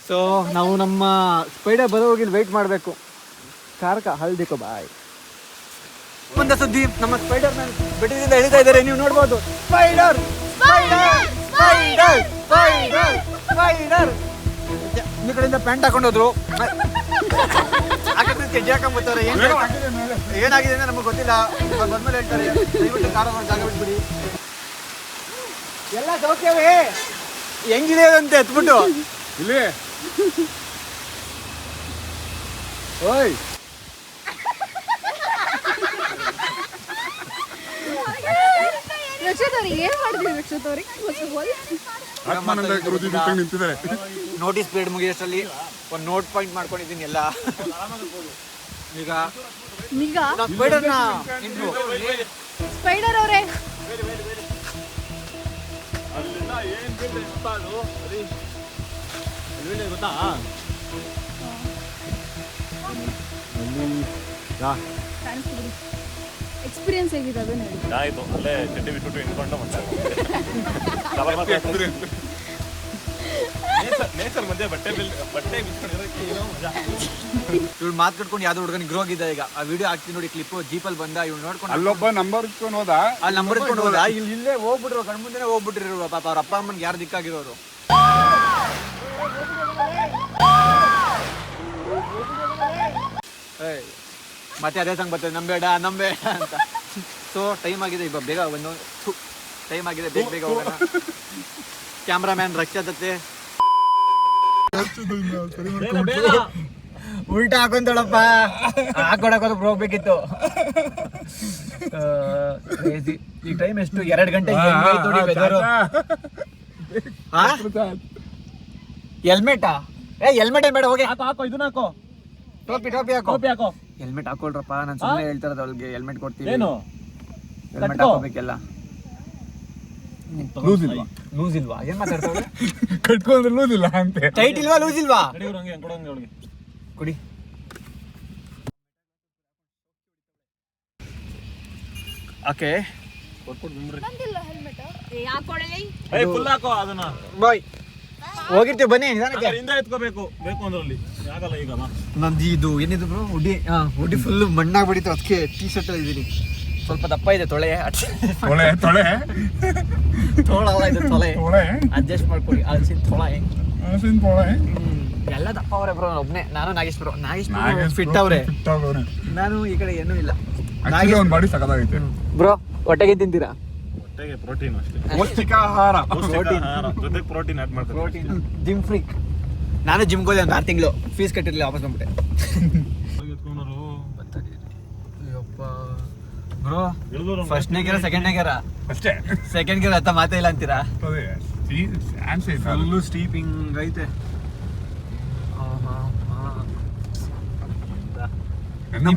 ಸೊ ನಾವು ನಮ್ಮ ಸ್ಪೈಡರ್ ಬರೋಗಿಲ್ಲಿ ವೆಯ್ಟ್ ಮಾಡಬೇಕು. ಕಾರ್ಕ ಹಲ್ದಿಕೋ ಬಾಯ್. ಮುಂದೆ ಸುದ್ದಿ, ನಮ್ಮ ಸ್ಪೈಡರ್ ಮ್ಯಾನ್ ಬೆಟ್ಟದಿಂದ ಇಳಿತಾ ಇದ್ದಾರೆ, ನೀವು ನೋಡ್ಬೋದು. ಸ್ಪೈಡರ್ ಈ ಕಡೆಯಿಂದ ಪ್ಯಾಂಟ್ ಹಾಕೊಂಡೋದ್ರು, ಹೆಜ್ಜೆ ಹಾಕೊಂಡ್ಬರ್ತಾರೆ. ಏನಾಗಿದೆ ಅಂದ್ರೆ ನಮಗೆ ಗೊತ್ತಿಲ್ಲ, ಬಂದ್ಮೇಲೆ ಹೇಳ್ತಾರೆ. ದಯವಿಟ್ಟು ಕಾರನ್ನು ಜಾಗ ಬಿಟ್ಬಿಡಿ. ಎಲ್ಲ ಸೌಖ್ಯವೇ ಹೆಂಗಿದೆ ಅಂತ ಎತ್ಬಿಟ್ಟು ಇಲ್ಲಿ ಓಯ್ ಏನ್ ಮಾಡಿದ್ವಿ ನಿಂತಿದ್ದಾರೆ. ನೋಟಿಸ್ ಪೀರಿಯಡ್ ಮುಗಿಯೋಷ್ಟರಲ್ಲಿ ಒಂದು ನೋಟ್ ಪಾಯಿಂಟ್ ಮಾಡ್ಕೊಂಡಿದ್ದೀನಿ ಎಲ್ಲ. ಈಗ ಸ್ಪೈಡರ್ ಅವರೇ ಗೊತ್ತಾ? ಎಕ್ಸ್ಪೀರಿಯನ್ಸ್ ಹೇಗಿದೆ ಅದನ್ನ ಹೇಳಿ. ಆಯ್ತು, ಅಲ್ಲೇ ಚಡ್ಡಿ ಬಿಟ್ಬಿಟ್ಟು ಇಟ್ಕೊಂಡು ನೇಚರ್ ಮಧ್ಯೆ ಬಟ್ಟೆ ಬಿಚ್ಕೊಂಡಿರೋಕ್ಕೆ ಏನೋ ಮಜಾ. ಇವ್ಳು ಮಾತು ಕಟ್ಕೊಂಡು ಯಾವ್ದು ಹುಡುಗನ ಗ್ರೋ ಆಗಿದ್ದ. ಈಗ ಆ ವಿಡಿಯೋ ಹಾಕ್ತೀನಿ ನೋಡಿ, ಕ್ಲಿಪ್ ಜೀಪಲ್ಲಿ ಬಂದ, ಇವ್ಳು ನೋಡ್ಕೊಂಡು ಅಲ್ಲೊಬ್ಬ ನಂಬರ್ ಇಟ್ಕೊಂಡು ಹೋದ, ಅಲ್ಲಿ ನಂಬರ್ ಇಟ್ಕೊಂಡು ಹೋದ. ಇಲ್ಲೇ ಹೋಗ್ಬಿಟ್ರು, ಕಣ್ಮುಂದೆನೆ ಹೋಗ್ಬಿಟ್ಟಿರೋ ಪಾಪ ಅವ್ರ ಅಪ್ಪ ಅಮ್ಮನಿಗೆ ಯಾರು ದಿಕ್ಕಾಗಿರೋರು. ಮತ್ತೆ ಅದೇ ಸಂಗ್ ಬರ್ತದೆ, ನಂಬೇಡ ಅಂತ. ಸೊ ಟೈಮ್ ಆಗಿದೆ, ಈಗ ಬೇಗ ಟೈಮ್ ಆಗಿದೆ, ಬೇಗ ಹೋಗೋಣ. ಕ್ಯಾಮ್ರಾಮ್ಯಾನ್ ರಕ್ಷಾ ಜೊತೆ ಉಲ್ಟಾ ಹಾಕೊಂತಳಪ್ಪ, ಹಾಕೊಡಕೋದು ಹೋಗ್ಬೇಕಿತ್ತು. ಈಗ ಟೈಮ್ ಎಷ್ಟು? 2 ಗಂಟೆ. ಹೆಲ್ಮೆಟಾ? ಹೆಲ್ಮೆಟ್ ಏನ್ ಬೇಡ, ಹೋಗಿ ಹಾಕೋ, ಇದನ್ನ ಹಾಕೋ, ಟೋಪಿ ಹಾಕೋ. ಹೆಲ್ಮೆಟ್ ಹಾಕೊಳ್ರಪ್ಪ, ನಾನು ಸುಮ್ಮನೆ ಹೇಳ್ತಾರದು. ಅವ್ಳಿಗೆ ಹೆಲ್ಮೆಟ್ ಕೊಡ್ತೀವಿ. ಹೆಲ್ಮೆಟ್ ಹಾಕೋಬೇಕೆಲ್ಲ. ಲೂಸ್ ಇಲ್ವಾ? ಏನ್ ಮಾತಾಡ್ತಾವೆ? ಕಟ್ಕೊಂಡ್ರೆ ಲೂಸ್ ಇಲ್ಲ ಅಂತೆ. ಟೈಟ್ ಇಲ್ವಾ, ಲೂಸ್ ಇಲ್ವಾ? ಕುಡಿ. ಓಕೆ ನಂದಿಲ್ಲ ಹೆಲ್ಮೆಟ್ ಯಾಕೊಳ್ಳಿ ಫುಲ್ ಹಾಕೋ ಅದನ್ನ. ಬಾಯ್ ಹೋಗಿರ್ತೀವಿ ಬನ್ನಿ ನಿಧಾನಕ್ಕೆ. ಹಿಂದೆ ಎತ್ಕೋಬೇಕು ಬೇಕು ಅಂದ್ರಲ್ಲಿ ಆಗಲ್ಲ ಈಗ. ನಂದು ಇದು ಏನಿದು ಬ್ರೋ ಹುಡಿ ಫುಲ್ ಮಣ್ಣಾಗಿ ಬಿಡಿತು, ಅದಕ್ಕೆ ಟೀ ಶರ್ಟ್ ಇದ್ದೀನಿ. ಸ್ವಲ್ಪ ದಪ್ಪ ಇದೆ ತೊಳೆ ತೊಳೆ ತೊಳೆ ತೋಳಲ್ಲ ಇದು ತೊಳೆ. ತೊಳೆ ಅಡ್ಜಸ್ಟ್ ಮಾಡ್ಕೊಳ್ಳಿ. ಅಲ್ಸಿನ ತೊಳೆ ಹಸಿನ ತೊಳೆ. ಎಲ್ಲ ದಪ್ಪ ಅವರೇ ಬ್ರೋ. ಒಬ್ನೇ ನಾನು ನಾಗೇಶ್ ಬ್ರೋ. ನಾಗೇಶ್ ಫಿಟ್ ಅವ್ರೆ, ನಾನು ಈ ಕಡೆ ಏನೂ ಇಲ್ಲ. ಒಂದು ಬಾಡಿ ಸಖತ್ತಾಗೈತೆ ಬ್ರೋ. ಹೊಟ್ಟೆಗೆ ತಿಂತೀರಾ? ಹೊಟ್ಟೆಗೆ ಪ್ರೋಟೀನ್ ಅಷ್ಟೇ. ಪೌಷ್ಟಿಕಾಹಾರ. ಜೊತೆಗೆ ಪ್ರೋಟೀನ್ ಆಡ್ ಮಾಡ್ತಾರೆ. ಪ್ರೋಟೀನ್. Gym freak. ನಾನು ಜಿಮ್ಗೆ ಹೋದೆ ಒಂದು 6 ತಿಂಗಳು, ಫೀಸ್ ಕಟ್ಟಿರಲಿಲ್ಲ, ವಾಪಸ್ ಬಂದ್ಬಿಟ್ಟೆ. ಬ್ರೋ ಫಸ್ಟ್ನೇ ಗೇರ ಸೆಕೆಂಡ್ನೇ ಗೇರ ಅಷ್ಟೇ. ಸೆಕೆಂಡ್ ಗೇರ್ ಹತ್ತ ಮಾತೇ ಇಲ್ಲ ಅಂತೀರಾ? ಫುಲ್ಲು ಸ್ಟೀಪಿಂಗ್ ಐತೆ.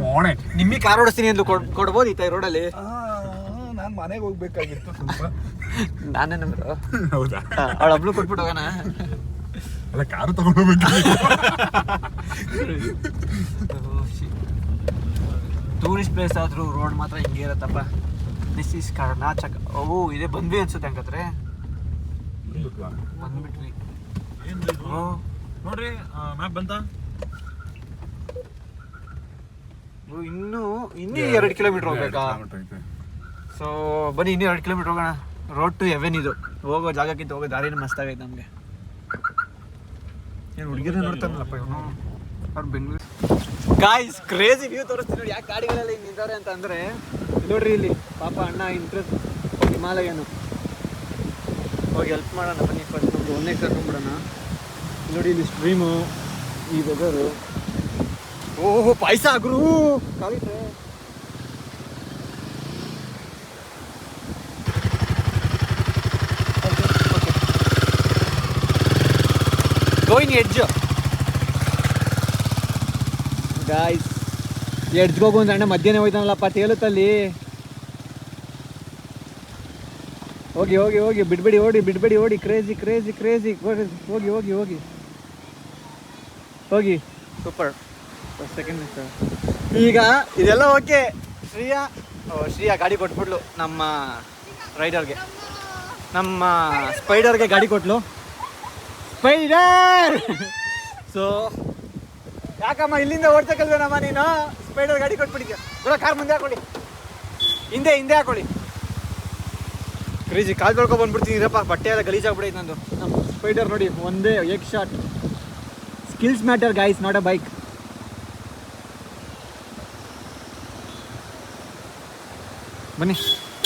ಮೋಣೆ ನಿಮ್ಮಿ ಕಾರ್ ಓಡಿಸ್ತೀನಿ ಎಂದು ಕೊಡ್ಬೋದು ಈ ರೋಡಲ್ಲಿ. ನಾನು ಮನೆಗೆ ಹೋಗ್ಬೇಕಾಗಿತ್ತು ಸ್ವಲ್ಪ. ನಾನೇನು ಬ್ರೋ? ಹೌದಾ? ಅವಳ ಒಬ್ಳು ಕೊಟ್ಬಿಟ್ಟು ಹೋಗೋಣ. ಅಲ್ಲ, ಕಾರು ತಗೊಂಡೋಗ್ಬೇಕಾಗಿತ್ತು. ಟೂರಿಸ್ಟ್ ಪ್ಲೇಸ್ ಆದ್ರೂ ರೋಡ್ ಮಾತ್ರ ಹಿಂಗೆ ಇರತ್ತಪ್ಪ. This is Karnataka. ಓ ಇದೇ ಬಂದ್ವಿ ಅನ್ಸುತ್ತೆ ಹಂಗಾದ್ರೆ. ಬಂದ್ಬಿಟ್ವಿ. ನೋಡ್ರಿ ಮ್ಯಾಪ್ ಬಂತ. ಇನ್ನೂ 2 ಕಿಲೋಮೀಟರ್ ಹೋಗ್ಬೇಕಾ? ಸೊ ಬನ್ನಿ, ಇನ್ನೂ 2 ಕಿಲೋಮೀಟರ್ ಹೋಗೋಣ. ರೋಡ್ ಟು ಹೆವೆನ್ ಇದು. ಹೋಗೋ ಜಾಗಕ್ಕಿಂತ ಹೋಗೋ ದಾರಿನ ಮಸ್ತಾಗೈತೆ ನಮಗೆ. ಏನು ಹುಡುಗಿರೇ ನೋಡ್ತಾನಲ್ಲಪ್ಪ ಇವನು. ಅವ್ರು ಬೆಂಗಳೂರು. ಗಾಯ್ಸ್ ಕ್ರೇಜಿ ವ್ಯೂ ತೋರಿಸ್ತೀನಿ ನೋಡಿ. ಯಾಕೆ ಗಾಡಿಗಳೆಲ್ಲ ಹಿಂಗೆ ನಿಂತಾರೆ ಅಂತ ಅಂದರೆ, ನೋಡ್ರಿ ಇಲ್ಲಿ ಪಾಪ ಅಣ್ಣ ಇಂಟ್ರೆಸ್ಟ್ ಹಿಮಾಲಯನು ಹೋಗಿ ಹೆಲ್ಪ್ ಮಾಡೋಣ ಬನ್ನಿ. ಫಸ್ಟ್ ನಮ್ದು ಒಂದೇ ಕರ್ಕೊಂಡ್ಬಿಡೋಣ. ನೋಡಿ ಇಲ್ಲಿ ಸ್ಟ್ರೀಮು, ಈ ವೆದರು. ಓಹೋ ಪಾಯಸ ಗುರು ಕಾಲಿಟ್ರೆ. ಗೋಯಿನ್ ಎಡ್ಜ್ ಗಾಯ್ಸ್. ಎಡ್ಜ್ಗೆ ಹೋಗು ಒಂದು ಅಣ್ಣ ಮಧ್ಯಾಹ್ನ ಹೋಯ್ತಾನಲ್ಲಪ್ಪ ತೇಲುತ್ತಲ್ಲಿ. ಹೋಗಿ ಹೋಗಿ ಹೋಗಿ ಬಿಡ್ಬೇಡಿ, ಬಿಡ್ಬೇಡಿ ಓಡಿ. Crazy crazy crazy. ಹೋಗಿ ಹೋಗಿ ಹೋಗಿ ಹೋಗಿ. ಸೂಪರ್. ಸೆಕೆಂಡ್ ಈಗ ಇದೆಲ್ಲ ಓಕೆ. ಶ್ರೀಯಾ ಗಾಡಿ ಕೊಟ್ಬಿಡ್ಲು ನಮ್ಮ ರೈಡರ್ಗೆ, ನಮ್ಮ ಸ್ಪೈಡರ್ಗೆ ಗಾಡಿ ಕೊಟ್ಲು. ಸ್ಪೈಡರ್. ಸೊ ಯಾಕಮ್ಮ ಇಲ್ಲಿಂದ ಓಡ್ತಕ್ಕಲ್ವೇನಮ್ಮ ನೀನು? ಸ್ಪೈಡರ್ ಗಾಡಿ ಕೊಟ್ಬಿಟ್ಟಿದ್ಯಾ ಬರೋ. ಕಾರ್ ಮುಂದೆ ಹಾಕೊಳ್ಳಿ, ಹಿಂದೆ ಹಾಕೊಳ್ಳಿ. ಕ್ರೇಜಿ ಕಾಲ್ ತೊಳ್ಕೊ ಬಂದ್ಬಿಡ್ತೀನಿ ಇರಪ್ಪ. ಬಟ್ಟೆ ಎಲ್ಲ ಗಲೀಜಾಗ್ಬಿಡೈತೆ ನಂದು. ನಮ್ಮ ಸ್ಪೈಡರ್ ನೋಡಿ ಒಂದೇ egg shot. Skills matter guys, not a bike. ಬನ್ನಿ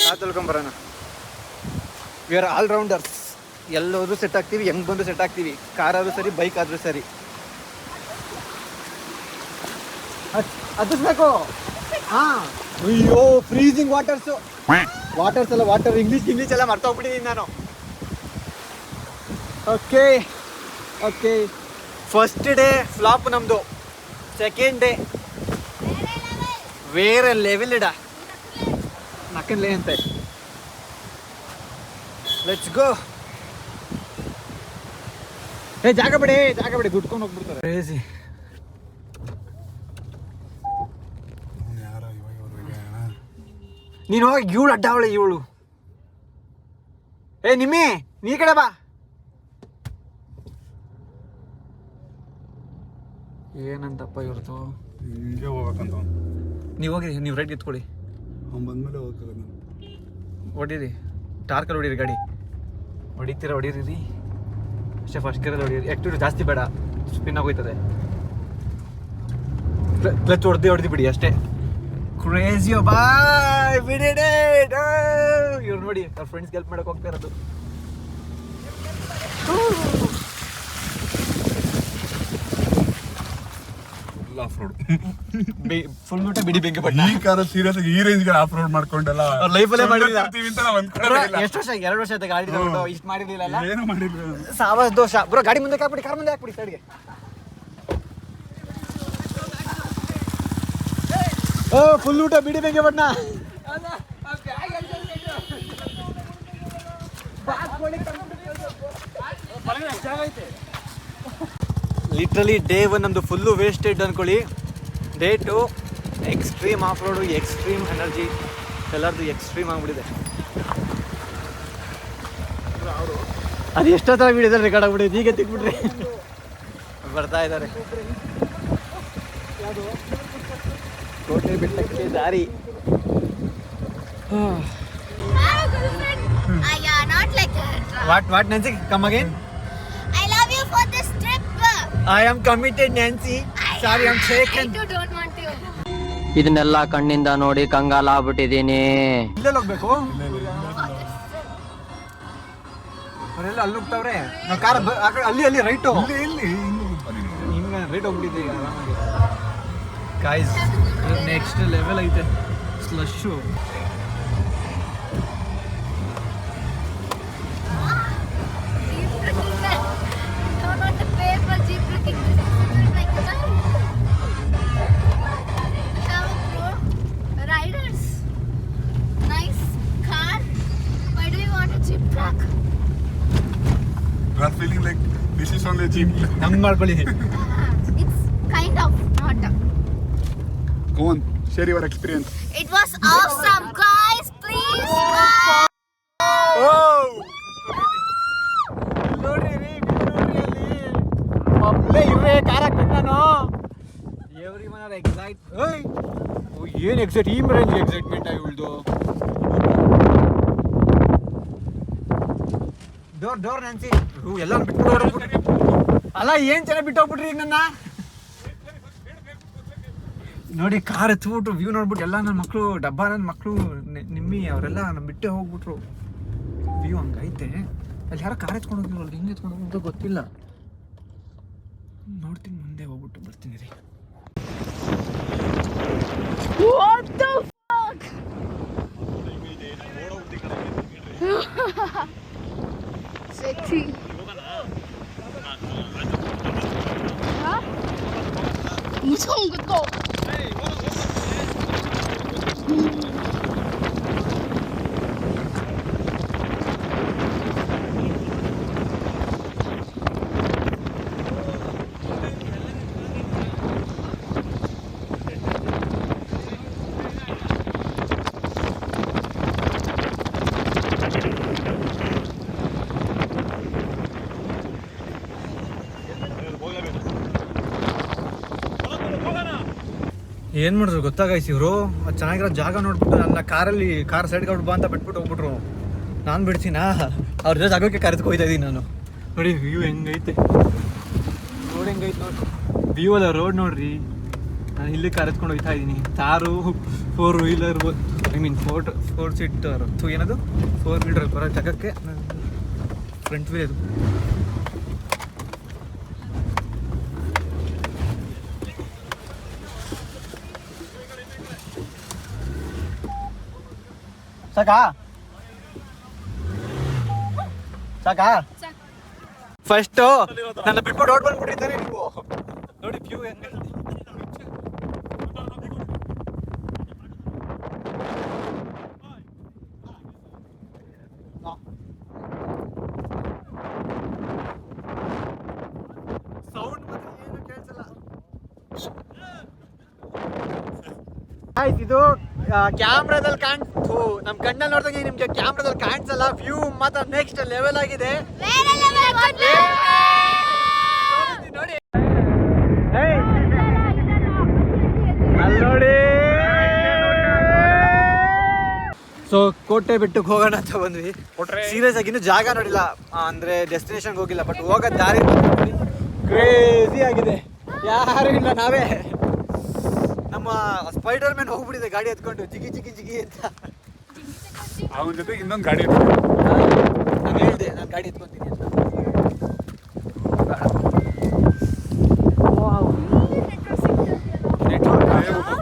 ಕಾಲ್ ತೊಳ್ಕೊಂಬರೋಣ. We are all rounders. ಎಲ್ಲೋದ್ರೂ ಸೆಟ್ ಆಗ್ತೀವಿ, ಹೆಂಗೆ ಬಂದು ಸೆಟ್ ಆಗ್ತೀವಿ. ಕಾರಾದ್ರೂ ಸರಿ, ಬೈಕ್ ಆದರೂ ಸರಿ. ಹತ್ತಿಸ್ಬೇಕು. ಹಾಂ. ಅಯ್ಯೋ ಫ್ರೀಸಿಂಗ್ ವಾಟರ್ಸ್ ಎಲ್ಲ ವಾಟರ್. ಇಂಗ್ಲೀಷ್ ಎಲ್ಲ ಮರ್ತೋಗ್ಬಿಟ್ಟಿದ್ದೀನಿ ನಾನು. Okay okay. First day flop ನಮ್ಮದು. ಸೆಕೆಂಡ್ ಡೇ ಬೇರೆ ಲೆವೆಲ್ ಇಡ ನಕ್ಕನ್ಲೇ ಅಂತೆ. Let's go. ಜಾಗ ಬಿಡಿ ಗುಟ್ಕೊಂಡು ಹೋಗ್ಬಿಡ್ತಾರೆ. ಕ್ರೇಜಿ. ನೀನು ಹೋಗಿ ಇವಳು ಅಡ್ಡಾವಳೆ ಇವಳು. ನಿಮ್ಮಿ ನೀ ಕಡೆ ಬಾ. ಏನಂತಪ್ಪ ಇವ್ರದ್ದು. ಹಿಂಗೆ ಹೋಗ್ಬೇಕಂತ ನೀವು ಹೋಗಿ, ನೀವು ರೈಟ್ ಎತ್ಕೊಳ್ಳಿ. ಅವ್ನು ಬಂದ್ಮೇಲೆ ಹೋಗ್ತದೆ. ಹೊಡೀರಿ, ಟಾರ್ಕಲ್ಲಿ ಹೊಡೀರಿ ಗಾಡಿ. ಹೊಡೀರಿ ಅಷ್ಟೇ. ಫಸ್ಟ್ ಗೇರಲ್ಲಿ ಹೊಡೀರಿ. ಆ್ಯಕ್ಟಿವ್ ಜಾಸ್ತಿ ಬೇಡ, ಸ್ಪಿನ್ ಆಗೋಯ್ತದೆ. ಕ್ಲಚ್ ಹೊಡೆದು ಬಿಡಿ ಅಷ್ಟೇ. ಕ್ರೇಜಿ ಬಾಯ್ ಬಿಡಿಡೆ. ಇವ್ರು ನೋಡಿ ಅವ್ರ ಫ್ರೆಂಡ್ಸ್ಗೆ ಹೆಲ್ಪ್ ಮಾಡಕ್ಕೆ ಹೋಗ್ತಾ ಇರೋದು. ಆಫ್ ರೋಡ್ ಫುಲ್ ಊಟ ಬಿಡಿ ಬೆಂಕಿ ಪಟ್ಟ. ಈ ಕಾರ ಸೀರಿಯಸ್ ಈ ರೇಂಜ್ಗೆ ಆಫ್ ರೋಡ್ ಮಾಡ್ಕೊಂಡಲ್ಲ ಅವ್ರ ಲೈಫಲ್ಲೇ ಮಾಡಿಲ್ಲ. ಎಷ್ಟು ವರ್ಷ 2 ವರ್ಷ ಆಯ್ತು ಗಾಡಿ ತಗೊಂಡು. ಇಷ್ಟು ಮಾಡಿರ್ಲಿಲ್ಲ. ಏನು ಮಾಡಿಲ್ಲ. ಸಾವಾಸ್ ದೋಷ ಬ್ರೋ. ಗಾಡಿ ಮುಂದೆ ಹಾಕ್ಬಿಡಿ, ಕಾರ್ ಮುಂದೆ ಹಾಕ್ಬಿಡಿ ಸೈಡ್ಗೆ. ಫುಲ್ ಊಟ ಬಿಡಿ ಬೆಂಕಿ ಪಟ್ನ. ಲಿಟ್ರಲಿ ಡೇ 1 ನಮ್ಮದು ಫುಲ್ಲು ವೇಸ್ಟೆಡ್ ಅಂದ್ಕೊಳ್ಳಿ. Day 2 extreme off road, extreme energy, ಎಲ್ಲರದು ಎಕ್ಸ್ಟ್ರೀಮ್ ಆಗಿಬಿಟ್ಟಿದೆ. ಅದು ಎಷ್ಟೊತ್ತಾಗಿ ಬಿಡಿದ್ರೆ ರೆಕಾರ್ಡ್ ಆಗ್ಬಿಟ್ಟಿದೆ. ಈಗ ತಿಕ್ಬಿಟ್ರಿ ಬರ್ತಾ ಇದ್ದಾರೆ. ಕೋಟೆ ಬೆಟ್ಟಕ್ಕೆ ದಾರಿ. What Nancy, come again. I love you for this trip. I am committed, Nancy. Sorry, I'm shaken. I don't want to. ಇದನ್ನೆಲ್ಲ ಕಣ್ಣಿಂದ ನೋಡಿ ಕಂಗಾಲಾಗ್ಬಿಟ್ಟಿದೀನಿ. ಇಲ್ಲೇ ಹೋಗ್ಬೇಕು. ಅವರೆಲ್ಲ ಅಲ್ಲಿ ಹೋಗ್ತಾವ್ರೆ. ನಾವು ಕಾರ್ ಅಲ್ಲಿ ರೈಟು. ಹಿಂಗೆ ರೈಟ್ ಹೋಗ್ಬಿಟ್ಟಿದೆ ಈಗ ಆರಾಮಾಗಿ. ಗಾಯ್ಸ್ ನೆಕ್ಸ್ಟ್ ಲೆವೆಲ್ ಐತೆ ಸ್ಲಶ್ಶು. Don't want to pay for jeep trekking. Like that. Riders. Nice car. Why do you want a jeep track? You are feeling like this is only jeep. ಹಂಗೆ ಮಾಡ್ಕೊಳ್ಳಿ. It's kind of not. Go on, share your experience. It was awesome, guys. Please. ನೋಡ್ರಿ ರೀ, ನೋಡ್ರಿ ಅಲ್ಲಿ ಒಬ್ಬನೇ ಇವೆ ಕಾರ್ ಹಾಕ್ತೀನಿ ನಾನು. Every one are excite. ಏನು ಎಕ್ಸೈಟ್, ಈ ರೇಂಜ್ ಎಕ್ಸೈಟ್ಮೆಂಟ್ ಆಗಿ ಉಳ್ದು. Door Nancy. ಎಲ್ಲ ಬಿಟ್ಬಿಟ್ಟು ಅಲ್ಲ, ಏನು ಚೆನ್ನಾಗಿ ಬಿಟ್ಟು ಹೋಗ್ಬಿಟ್ರಿ ಈಗ ನನ್ನ. ನೋಡಿ ಕಾರ್ ಎತ್ಬಿಟ್ರು, ವ್ಯೂ ನೋಡ್ಬಿಟ್ಟು ಎಲ್ಲ ನನ್ನ ಮಕ್ಕಳು, ಡಬ್ಬ ನನ್ನ ಮಕ್ಕಳು, ನಿಮ್ಮಿ ಅವರೆಲ್ಲ ನಮ್ಮ ಬಿಟ್ಟೆ ಹೋಗ್ಬಿಟ್ರು. ವ್ಯೂ ಹಂಗೈತೆ. ಅಲ್ಲಿ ಯಾರೋ ಕಾರ್ ಎತ್ಕೊಂಡು ಹೋಗಿದ್ರು, ಅಲ್ಲಿ ಹೆಂಗೆ ಎತ್ಕೊಂಡು ಹೋಗೋದು ಗೊತ್ತಿಲ್ಲ. ನೋಡ್ತೀನಿ, ಮುಂದೆ ಹೋಗ್ಬಿಟ್ಟು ಬರ್ತೀನಿ ರೀ. What the fuck? Sexy. 무서운 것도. ಏನು ಮಾಡಿದ್ರು ಗೊತ್ತಾಗೈಸಿ ಇವರು. ಅದು ಚೆನ್ನಾಗಿರೋ ಜಾಗ ನೋಡ್ಬಿಟ್ಟು ನನ್ನ ಕಾರ್ ಸೈಡ್ಗೆ ಔಟ್ ಬಾ ಅಂತ ಬಿಟ್ಬಿಟ್ಟು ಹೋಗ್ಬಿಟ್ರು. ನಾನು ಬಿಡ್ತೀನಾ, ಅವ್ರ ಜಾಗಕ್ಕೆ ಕರೆದುಕೊ ಹೋಗ್ತಾ ಇದ್ದೀನಿ ನಾನು. ನೋಡಿ ವ್ಯೂ ಹೆಂಗೈತೆ, ರೋಡ್ ಹೆಂಗೈತೆ ನೋಡಿ. ವ್ಯೂ ಅಲ್ಲ, ರೋಡ್ ನೋಡ್ರಿ. ನಾನು ಇಲ್ಲಿ ಕರೆದುಕೊಂಡು ಹೋಗ್ತಾ ಇದ್ದೀನಿ. Car 4 wheeler, I mean 4 seater. ಏನದು 4 ವೀಲರ್ ಬರೋ ಜಾಗಕ್ಕೆ ಫ್ರಂಟ್ ವೇ ಅದು. ಸಾಕಾ ಫಸ್ಟ್ ನನ್ನ ಬಿಟ್ಬಿಟ್ಟು ಹೊಡ್ ಬಂದ್ಬಿಟ್ಟಿದ್ದಾರೆ ನೀವು. ನೋಡಿ ವ್ಯೂ ಹೆಂಗೈತೆ. ಸೌಂಡ್ ಮಾತ್ರ ಏನು ಕೇಳಿಸಲ್ಲ. ಆಯ್ತು, ಇದು ಕ್ಯಾಮ್ರಾದಲ್ಲಿ ಕಾಣ್ತು, ನಮ್ಮ ಕಣ್ಣಲ್ಲಿ ನೋಡಿದಾಗ ನಿಮ್ಗೆ ಕ್ಯಾಮ್ರಾದಲ್ಲಿ ಕಾಣಿಸಲ್ಲ. ವ್ಯೂ ಮಾತ್ರ ನೆಕ್ಸ್ಟ್ ಲೆವೆಲ್ ಆಗಿದೆ. ನೋಡಿ ಅಲ್ಲಿ ನೋಡಿ. ಸೊ ಕೋಟೆ ಬೆಟ್ಟಕ್ಕೆ ಹೋಗೋಣ ಅಂತ ಬಂದ್ವಿ. ಸೀರಿಯಸ್ ಆಗಿ ಇನ್ನೂ ಜಾಗ ನೋಡಿಲ್ಲ, ಅಂದ್ರೆ ಡೆಸ್ಟಿನೇಷನ್ಗೆ ಹೋಗಿಲ್ಲ. ಬಟ್ ಹೋಗೋ ದಾರಿ ಕ್ರೇಜಿ ಆಗಿದೆ. ಯಾರು ಇಲ್ಲ, ನಾವೇ ನಮ್ಮ ಸ್ಪೈಡರ್ ಮ್ಯಾನ್ ಹೋಗ್ಬಿಟ್ಟಿದೆ ಗಾಡಿ ಎತ್ಕೊಂಡು ಜಿಗಿ ಜಿಗಿ ಜಿಗಿ ಅಂತ. ಅವನ ಜೊತೆಗೆ ಇನ್ನೊಂದು ಗಾಡಿ ನಾನು ಹೇಳಿದೆ ನಾನು ಗಾಡಿ ಎತ್ಕೊಂತೀನಿ ಅಂತ.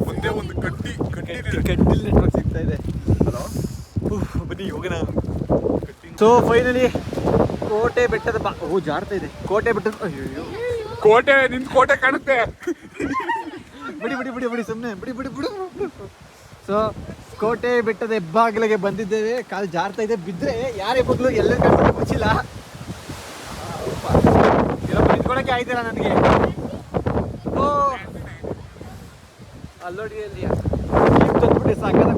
ಮುಂದೆ ಒಂದು ಕಡ್ಡಿ ನೆಟ್ವರ್ಕ್ ಸಿಗ್ತಾ ಇದೆ. ಬನ್ನಿ ಹೋಗೋಣ. ಸೊ ಫೈನಲಿ ಕೋಟೆ ಬೆಟ್ಟದ ಜಾರ್ತಾ ಇದೆ. ಕೋಟೆ ಬೆಟ್ಟದ ಕೋಟೆ, ನಿಂತ ಕೋಟೆ ಕಾಣುತ್ತೆ. ಬಿಡಿ ಸುಮ್ಮನೆ ಬಿಡು. ಸೊ ಕೋಟೆ ಬೆಟ್ಟದ ಹೆಬ್ಬಾಗಿಲಿಗೆ ಬಂದಿದ್ದೇವೆ. ಕಾಲು ಜಾರ್ತಾ ಇದೆ, ಬಿದ್ದರೆ ಯಾರೇ ಬಗ್ಲು ಎಲ್ಲ ಕಡೆ ಮುಚ್ಚಿಲ್ಲ. ನೋಡಕ್ಕೆ ಆಯ್ತಿಲ್ಲ ನನಗೆ. ಓ ಅಲ್ಲೋಡಿ ಅಲ್ಲಿ ತಂದ್ಬಿಟ್ಟು ಸಾಕಾದ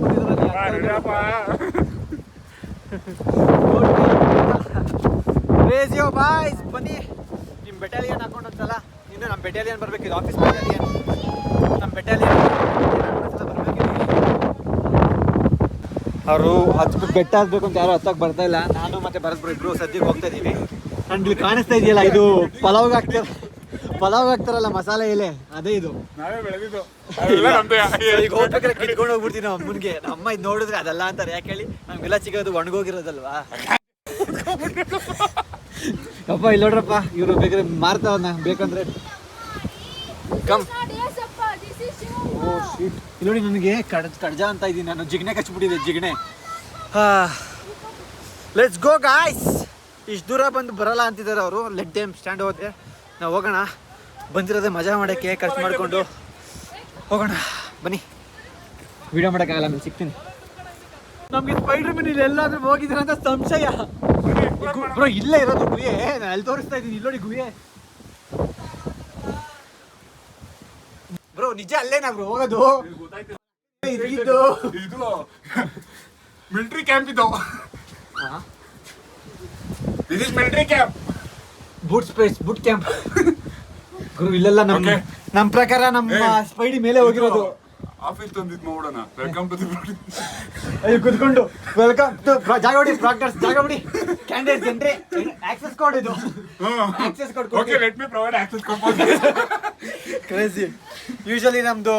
ರೇಸಿಯೋ ಬಾಯ್ಸ್ ಬನ್ನಿ. ನಿಮ್ಮ ಬೆಟಾಲಿಯನ್ ಹಾಕೊಂಡು ಒಂದ್ಸಲ ಇನ್ನು ನಮ್ಮ ಬೆಟಾಲಿಯನ್ ಬರ್ಬೇಕಿದೆ, ಆಫೀಸ್ ಬೆಟಾಲಿಯನ್, ನಮ್ಮ ಬೆಟಾಲಿಯನ್ ಬರ್ಬೇಕಿದೆ. ಅವರು ಹತ್ಬಿಟ್ಟು ಬೆಟ್ಟ ಹತ್ಬೇಕು ಅಂತ ಯಾರು ಹತ್ತಕ್ಕೆ ಬರ್ತಾ ಇಲ್ಲ. ನಾನು ಮತ್ತೆ ಭರತ್ ಇಬ್ರು ಸದ್ಯಕ್ಕೆ ಹೋಗ್ತಾ ಇದೀವಿ. ನಂಗೆ ಇಲ್ಲಿ ಕಾಣಿಸ್ತಾ ಇದೆಯಲ್ಲ, ಇದು ಪಲಾವ್ಗೆ ಹಾಕ್ತಾರಲ್ಲ ಮಸಾಲೆ ಎಲೆ, ಅದೇ ಇದು. ನಾವೇ ಬೆಳೆದಿದ್ದು ಈಗ ಹೋಗ್ಬೇಕಾದ್ರೆ ಕಿತ್ಕೊಂಡು ಹೋಗ್ಬಿಡ್ತೀವಿ ನಾವು ಅಮ್ಮನಿಗೆ. ನಮ್ಮ ಅಮ್ಮ ಇದು ನೋಡಿದ್ರೆ ಅದಲ್ಲ ಅಂತಾರೆ. ಯಾಕೆ ಹೇಳಿ, ನಮ್ಗೆಲ್ಲ ಸಿಗೋದು ಒಣಗೋಗಿರೋದಲ್ವಾ. ಅಪ್ಪ ಇಲ್ಲಿ ನೋಡ್ರಪ್ಪ, ಇವರು ಬೇಕಾದ್ರೆ ಮಾರ್ತಾವನ್ನ ಬೇಕಂದ್ರೆ. Come oh shit. ಇಲ್ಲಿ ನೋಡಿ, ನನಗೆ ಕಡ್ಜ ಅಂತ ಇದ್ದೀನಿ ನಾನು. ಜಿಗಣೆ ಕಚ್ಬಿಟ್ಟಿದೆ, ಜಿಗಣೆ. Let's go guys. ಇಷ್ಟು ದೂರ ಬಂದು ಬರಲ್ಲ ಅಂತಿದ್ದಾರೆ ಅವರು. ಲೆಟ್ ದೇಮ್ ಸ್ಟ್ಯಾಂಡ್ ಹೋದ್ರೆ ನಾವು ಹೋಗೋಣ. ಬಂದಿರೋದೇ ಮಜಾ ಮಾಡೋಕ್ಕೆ, ಖರ್ಚು ಮಾಡಿಕೊಂಡು ಹೋಗೋಣ ಬನ್ನಿ. ವಿಡಿಯೋ ಮಾಡೋಕ್ಕಾಗಲ್ಲ, ನಾನು ಸಿಗ್ತೀನಿ. ನಮಗೆ ಸ್ಪೈಡರ್ ಮ್ಯಾನ್ ಇಲ್ಲಿ ಎಲ್ಲಾದ್ರೂ ಹೋಗಿದ್ದೀರ ಅಂತ ಸಂಶಯ. ಬ್ರೋ ಇಲ್ಲೇ ಇರೋದು ಗುಹೆ, ನಾನು ಅಲ್ಲಿ ತೋರಿಸ್ತಾ ಇದ್ದೀನಿ. ಇಲ್ಲಿ ನೋಡಿ ಗುಹೆ ಬ್ರೋ, ನಿಜ ಅಲ್ಲೇನಾ ಬ್ರೋ ಹೋಗೋದು? ಇದು ಮಿಲಿಟರಿ ಕ್ಯಾಂಪ್ ಇದು. This is military camp. Boot camp ಗುರು. ಇಲ್ಲೆಲ್ಲ ನಮ್ಮ ಪ್ರಕಾರ ನಮ್ಮ ಸ್ಪೈಡಿ ಮೇಲೆ ಹೋಗಿರೋದು. ಆಫೀಸ್ ತಂದಿದ್ ನೋಡೋಣ. ವೆಲ್ಕಮ್ ಟು ದಿ ಅಯ್ಯೋ ಕುತ್ಕೊಂಡು ವೆಲ್ಕಮ್ ಟು ಜಾಗ ಹೊಡಿ ಪ್ರಾಕ್ಟರ್ಸ್, ಜಾಗ ಹೊಡಿ ಕ್ಯಾಂಡಿಡೇಟ್ ಜನರೇ. ಆಕ್ಸೆಸ್ ಕೋಡ್ ಇದು, access code. Okay, let me provide access code. Crazy. Usually ನಮ್ದು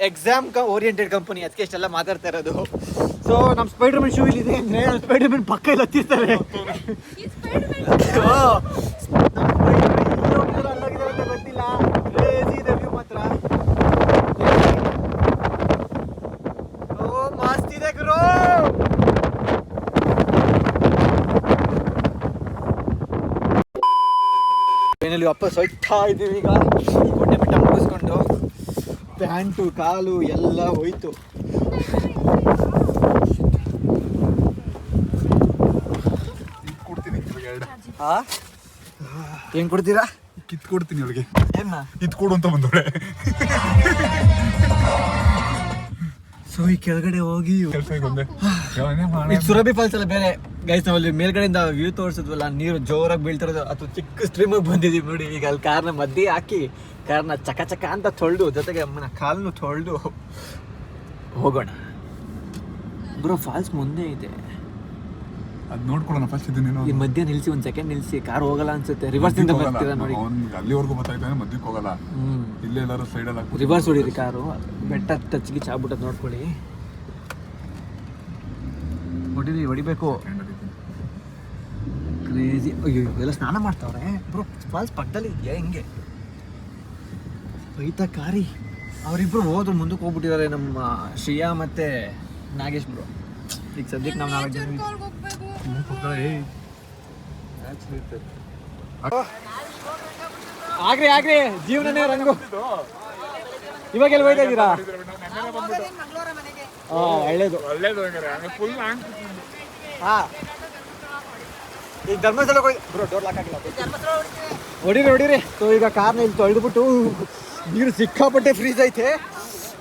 ಎಕ್ಸಾಮ್ ಓರಿಯೆಂಟೆಡ್ ಕಂಪನಿ, ಅದಕ್ಕೆ ಇಷ್ಟೆಲ್ಲ ಮಾತಾಡ್ತಾ ಇರೋದು. ಸೊ ನಮ್ಮ ಸ್ಪೈಡರ್ ಮ್ಯಾನ್ ಶೂ ಇಲ್ಲಿದೆ ಅಂದ್ರೆ ನಮ್ಮ ಸ್ಪೈಡರ್ ಮ್ಯಾನ್ ಪಕ್ಕ ಇಲ್ಲಿ ಹತ್ತಿರ್ತಾರೆ. ಗೊತ್ತಿಲ್ಲ, ಕ್ರೇಜಿ ಇದೆ ವ್ಯೂ ಮಾತ್ರ. ಮಸ್ತ್ ಇದೆ ಗುರು. ಏನಲ್ಲಿ ವಾಪಸ್ ಹೋಯ್ತಾ ಇದ್ದೀವಿ ಈಗ. ಕೋಟೆ ಬೆಟ್ಟ ಮುಗಿಸ್ಕೊಂಡು ಪ್ಯಾಂಟು ಕಾಲು ಎಲ್ಲ ಹೋಯ್ತು. ಏನ್ ಕೊಡ್ತೀರಾ? ಕಿತ್ ಕೊಡ್ತೀನಿ ಅವ್ರಿಗೆ. ಏನ ಕಿತ್ ಕೊಡು ಅಂತ ಬಂದವ್ರೆ. ಸೊ ಈ ಕೆಳಗಡೆ ಹೋಗಿ ಕೆಲಸ ಸುರಭಿ ಫಾಲ್ಸ್ ಎಲ್ಲ ಬೇರೆ ಗೈಸ್. ನಾವಲ್ಲಿ ಮೇಲ್ಗಡೆಯಿಂದ ವ್ಯೂ ತೋರಿಸಿದ್ವಲ್ಲ, ನೀರು ಜೋರಾಗಿ ಬೀಳ್ತಿರೋದು, ಅದು ಚಿಕ್ಕ ಸ್ಟ್ರೀಮಾಗಿ ಬಂದಿದ್ದೀವಿ ನೋಡಿ. ಈಗ ಅಲ್ಲಿ ಕಾರ್ನ ಮಧ್ಯೆ ಹಾಕಿ ಕಾರ್ನ ಚಕ ಚಕ ಅಂತ ತೊಳೆದು, ಜೊತೆಗೆ ಅಮ್ಮನ ಕಾಲನ್ನು ತೊಳೆದು ಹೋಗೋಣ. ಬ್ರೋ ಫಾಲ್ಸ್ ಮುಂದೆ ಇದೆ, ಅದ್ ನೋಡ್ಕೊಳ್ಳೋಣ ಫಸ್ಟ್. ಇದನ್ನೇನೋ ಈ ಮಧ್ಯೆ ನಿಲ್ಸಿ, ಒಂದ್ ಸೆಕೆಂಡ್ ನಿಲ್ಸಿ. ಕಾರ್ ಹೋಗಲ್ಲ ಅನ್ಸುತ್ತೆ, ರಿವರ್ಸ್ ಇಂದ ಬರ್ತೀರಾ ನೋಡಿ. ಅಲ್ಲಿವರೆಗೂ ಬರ್ತಾಯಿದ್ದಾನೆ, ಮಧ್ಯಕ್ಕೆ ಹೋಗಲ್ಲ. ಇಲ್ಲೇ ಎಲ್ಲಾರು ಸೈಡಲ್ಲಿ ಹಾಕಿ ರಿವರ್ಸ್ ಹೊಡೀರಿ ಕಾರು. ಬೆಟ್ಟ ಟಚ್ಗೆ ಚಾಬಿಟ್ಟದ್ ನೋಡ್ಕೊಳ್ಳಿ. ಹೊಡಿಬೇಕು. ಕ್ರೇಜಿ. ಅಯ್ಯೋ ಎಲ್ಲ ಸ್ನಾನ ಮಾಡ್ತಾವ್ರೆ ಬ್ರೋ. ಫಾಲ್ಸ್ ಪಕ್ಕದಲ್ಲಿ ಇದೆಯಾ ಹಿಂಗೆ? ಬೈತಾ ಕಾರಿ. ಅವರಿಬ್ರು ಹೋದ್ರು, ಮುಂದಕ್ಕೆ ಹೋಗ್ಬಿಟ್ಟಿದ್ದಾರೆ ನಮ್ಮ ಶ್ರೇಯಾ ಮತ್ತೆ ನಾಗೇಶ್ ಬ್ರೋ. ಈಗ ಸದ್ಯಕ್ಕೆ ನಾವು 4 ಜನ ಆಗ್ರಿ ಜೀವನನೇ ರಂಗು. ಇವಾಗೆಲ್ಲ ಹೋಯ್ತಾ ಇದ್ದೀರಾ? ಒಳ್ಳೇದು. ಹಾ, ಈಗ ಧರ್ಮಸ್ಥಳಕ್ಕೆ ಹೋಗಿ ಬ್ರೋ. ಡೋರ್ ಲಾಕ್ ಆಗಿಲ್ಲ, ಹೊಡೀರಿ. ಸೊ ಈಗ ಕಾರ್ನ ಇಲ್ಲಿ ತೊಳೆದ್ಬಿಟ್ಟು, ನೀರು ಸಿಕ್ಕಾಪಟ್ಟೆ ಫ್ರೀಸ್ ಐತೆ.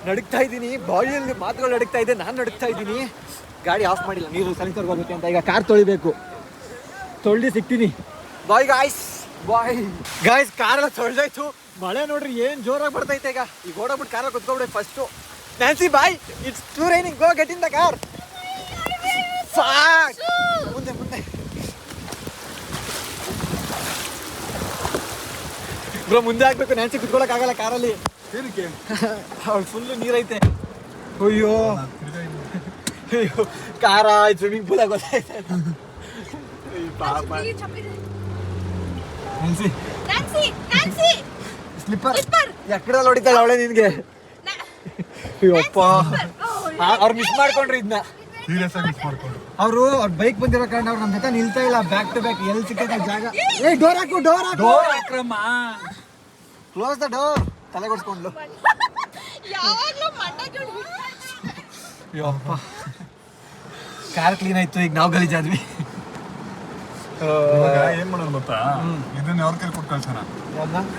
ನಡುಕ್ತಾ ಇದ್ದೀನಿ, ಬಾಯಿಯಲ್ಲಿ ಮಾತುಗಳು ನಡುಕ್ತಾ ಇದೆ, ನಾನು ನಡುಕ್ತಾ ಇದ್ದೀನಿ. ಗಾಡಿ ಆಫ್ ಮಾಡಿಲ್ಲ, ನೀರು ಸೆನ್ಸರ್ ಹೋಗುತ್ತೆ ಅಂತ. ಈಗ ಕಾರ್ ತೊಳ್ದು ಸಿಗ್ತೀನಿ. ಬಾಯ್ ಗಾಯ್ಸ್, ಕಾರೆಲ್ಲ ತೊಳೆದಾಯ್ತು. ಮಳೆ ನೋಡ್ರಿ ಏನು ಜೋರಾಗಿ ಬರ್ತೈತೆ. ಈಗ ಓಡಾಗ್ಬಿಟ್ಟು ಕಾರಲ್ಲಿ ಕುತ್ಕೊಬಿಡಿ first. Nancy bye, it's too raining, go get in the car. ಮುಂದೆ ಬ್ರೋ, ಮುಂದೆ ಹಾಕ್ಬೇಕು. ನ್ಯಾನ್ಸಿ ಕುತ್ಕೊಳಕ್ಕಾಗಲ್ಲ ಕಾರಲ್ಲಿ. ಏನಕ್ಕೆ? ಅವಳು ಫುಲ್ಲು ನೀರೈತೆ. ಅಯ್ಯೋ ಕಾರ ಸ್ವಿಮ್ಮಿಂಗ್ ಪೂಲ್ ಗೊತ್ತಾಯ್ತು. ಸ್ಲಿಪ್ಪರ್ ಎಕ್ಕಡಲ್ಲಿ ಹೊಡಿತಾಳೆ ಅವಳೆ ನಿನ್ಗೆ. ಅಯ್ಯಪ್ಪ, ಅವ್ರು ಮಿಸ್ ಮಾಡ್ಕೊಂಡ್ರಿ ಇದನ್ನ. ಸೀರಿಯಸ್ ಆಗಿ ಮಿಸ್ ಮಾಡ್ಕೊಂಡು ಅವ್ರ ಬೈಕ್ ಬಂದಿರೋ ಕಾರಣ ಅವ್ರು ನಮ್ಮ ಜೊತೆ ನಿಲ್ತಾ ಇಲ್ಲ. ಬ್ಯಾಕ್ ಟು ಬ್ಯಾಕ್ ಎಲ್ಲಿ ಸಿಕ್ಕೈತೆ ಜಾಗ. ಡೋರ್ ಹಾಕು. Close the door. ತಲೆ ಕೊಡ್ಸ್ಕೊಂಡ್ಲು. ಕಾರ್ ಕ್ಲೀನ್ ಆಯ್ತು. ಈಗ ನಾವು ಗಲೀಜಾದ್ವಿ. ಇವಾಗ ಏನ್ ಮಾಡೋದು ಗೊತ್ತಾ, ಇದನ್ನ ಅವ್ರ ಕೈಲಿ ಕೊಟ್ಟು ಕಳ್ಸೋಣ.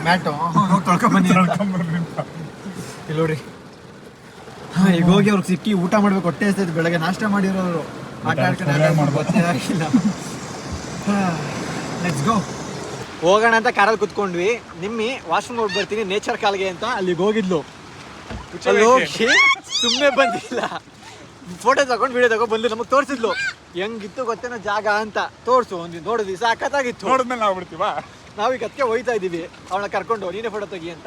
ಮ್ಯಾಟು ತೊಳ್ಕೊಂಬನ್ನಿ ಇಲ್ಲಿ ನೋಡ್ರಿ. ಈಗ ಹೋಗಿ ಅವ್ರಿಗೆ ಸಿಕ್ಕಿ ಊಟ ಮಾಡ್ಬೇಕು, ಹೊಟ್ಟೆ ಹಸ್ತೈತೆ. ಬೆಳಗ್ಗೆ ನಾಷ್ಟ ಮಾಡಿರೋರು ಆಟ ಆಡ್ಕೊಂಡು ಗೊತ್ತೇ ಆಗಿಲ್ಲ. Let's go. ಹೋಗೋಣ ಅಂತ ಕಾರಲ್ಲಿ ಕುತ್ಕೊಂಡ್ವಿ. ನಿಮ್ಮಿ ವಾಶ್ರೂಮ್ ಹೋಗಿ ಬರ್ತೀನಿ ನೇಚರ್ ಕಾಲ್ಗೆ ಅಂತ ಅಲ್ಲಿಗೆ ಹೋಗಿದ್ಲು. ಅಲ್ಲಿ ಹೋಗಿ ಸುಮ್ಮನೆ ಬಂದಿಲ್ಲ, ಫೋಟೋ ತಗೊಂಡು ವಿಡಿಯೋ ತಗೊಂಡು ಬಂದು ನಮಗೆ ತೋರಿಸಿದ್ಲು. ಹೆಂಗಿತ್ತು ಗೊತ್ತೇನೋ ಜಾಗ ಅಂತ ತೋರಿಸು. ಒಂದು ನೋಡಿದ್ವಿ, ಸಾಕತ್ತಾಗಿತ್ತು. ನೋಡಿದ್ಮೇಲೆ ನಾವು ಬಿಡ್ತೀವಾ? ನಾವೀಗ ಅದಕ್ಕೆ ಹೋಯ್ತಾ ಇದ್ದೀವಿ ಅವಳನ್ನ ಕರ್ಕೊಂಡು, ನೀನೇ ಫೋಟೋ ತೆಗಿ ಅಂತ.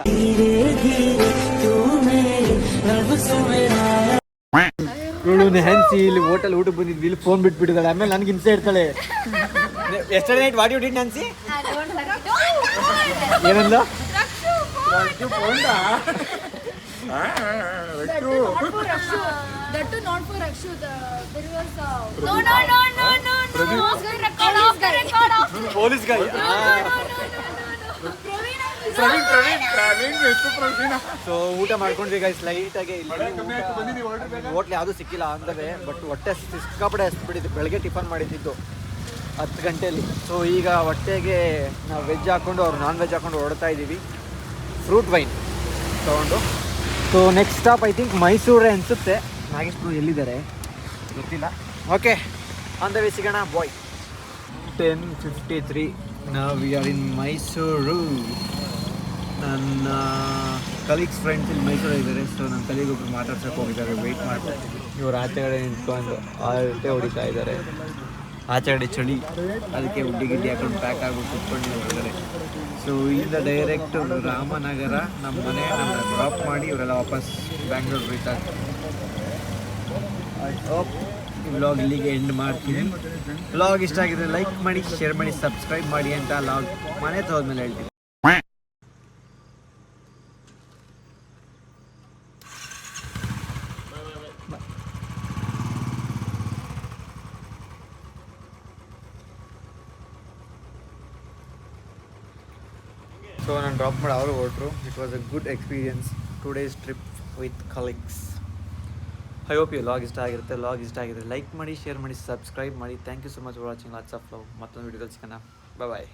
ಇವಳು ನೆಹನ್ಸಿ ಇಲ್ಲಿ ಹೋಟೆಲ್ ಊಟಕ್ಕೆ ಬಂದಿದ್ವಿ, ಇಲ್ಲಿ ಫೋನ್ ಬಿಟ್ಬಿಟ್ಟಿದ್ದಾಳೆ. ಆಮೇಲೆ ನನಗೆ ಹಿಂಸೆ ಇರ್ತಾಳೆ. Yesterday night what you did Nancy? ಏನಂದ? That too not for Rakshu. There was no. Police ಗಾಯ. ಸೊ ಊಟ ಮಾಡ್ಕೊಂಡ್ವಿ ಗೈಸ್ ಲೈಟ್ ಆಗಿ. ಹೋಟ್ಲ್ ಯಾವುದು ಸಿಕ್ಕಿಲ್ಲ ಅಂದವೆ, ಬಟ್ ಹೊಟ್ಟೆ ಸಿಕ್ಕಾಪಡೆ ಹಸ್ಬಿಟ್ಟಿದ್ದು. ಬೆಳಗ್ಗೆ ಟಿಫನ್ ಮಾಡಿದ್ದು 10 ಗಂಟೆಯಲ್ಲಿ. ಸೊ ಈಗ ಹೊಟ್ಟೆಗೆ ನಾವು ವೆಜ್ ಹಾಕ್ಕೊಂಡು ಅವ್ರು ನಾನ್ ವೆಜ್ ಹಾಕೊಂಡು ಹೊರಡ್ತಾ ಇದ್ದೀವಿ, ಫ್ರೂಟ್ ವೈನ್ ತೊಗೊಂಡು. So next stop I think ಮೈಸೂರೇ ಅನಿಸುತ್ತೆ. ನಾಗೇಶ್ ಬ್ರೋ ಎಲ್ಲಿದ್ದಾರೆ ಗೊತ್ತಿಲ್ಲ. ಓಕೆ, ಆನ್ ದ ವೇ ಸಿಗೋಣ ಬಾಯ್. 10:53 ನಾವು ವಿ ಆರ್ ಇನ್ ಮೈಸೂರು. ನನ್ನ ಕಲೀಗ್ಸ್ ಫ್ರೆಂಡ್ಸ್ ಇಲ್ಲಿ ಮೈಸೂರಲ್ಲಿ ಇದ್ದಾರೆ. ಸೊ ನನ್ನ ಕಲೀಗ್ ಒಬ್ರು ಮಾತಾಡ್ಸೋಕೆ ಹೋಗಿದ್ದಾರೆ, ವೆಯ್ಟ್ ಮಾಡ್ತಾ ಇದ್ದೀವಿ. ಇವ್ರು ಆಚೆಗಡೆ ನಿಂತ್ಕೊಂಡು ಆಲ್ಟೆ ಹೊಡಿತಾ ಇದ್ದಾರೆ. ಆಚೆಗಡೆ ಚಳಿ, ಅದಕ್ಕೆ ಉಡ್ಡಿ ಗಿಡ್ಡಿ ಹಾಕೊಂಡು ಪ್ಯಾಕ್ ಆಗ್ಬಿಟ್ಟು ಕುತ್ಕೊಂಡು ಹೋಗಿದ್ದಾರೆ. ಸೊ ಇಲ್ಲಿಂದ ಡೈರೆಕ್ಟ್ ರಾಮನಗರ ನಮ್ಮ ಮನೆ ನಮ್ಮನ್ನ ಡ್ರಾಪ್ ಮಾಡಿ ಇವರೆಲ್ಲ ವಾಪಸ್ ಬ್ಯಾಂಗ್ಳೂರು ರೀಚ್ ಆಗ್ತಾರೆ. ಈ ವ್ಲಾಗ್ ಇಲ್ಲಿಗೆ ಎಂಡ್ ಮಾಡ್ತೀನಿ. ವ್ಲಾಗ್ ಇಷ್ಟ ಆಗಿದ್ರೆ ಲೈಕ್ ಮಾಡಿ, ಶೇರ್ ಮಾಡಿ, ಸಬ್ಸ್ಕ್ರೈಬ್ ಮಾಡಿ ಅಂತ ವ್ಲಾಗ್ ಮನೆ ಹೋದ್ಮೇಲೆ ಹೇಳ್ತೀನಿ. ಸೊ ನಾನು ಡ್ರಾಪ್ ಮಾಡಿ ಅವರು ಹೊರಟರು. It was a good experience, 2 days trip with colleagues. I hope you vlog ಇಷ್ಟ ಆಗಿರುತ್ತೆ. ವ್ಲಾಗ್ ಇಷ್ಟ ಆಗಿದ್ರೆ ಲೈಕ್ ಮಾಡಿ, ಶೇರ್ ಮಾಡಿ, ಸಬ್ಸ್ಕ್ರೈಬ್ ಮಾಡಿ. Thank you so much for watching. Lots of love. ಮತ್ತೊಂದು ವಿಡಿಯೋದಲ್ಲಿ ಸಿಗೋಣ. ಬಾಯ್.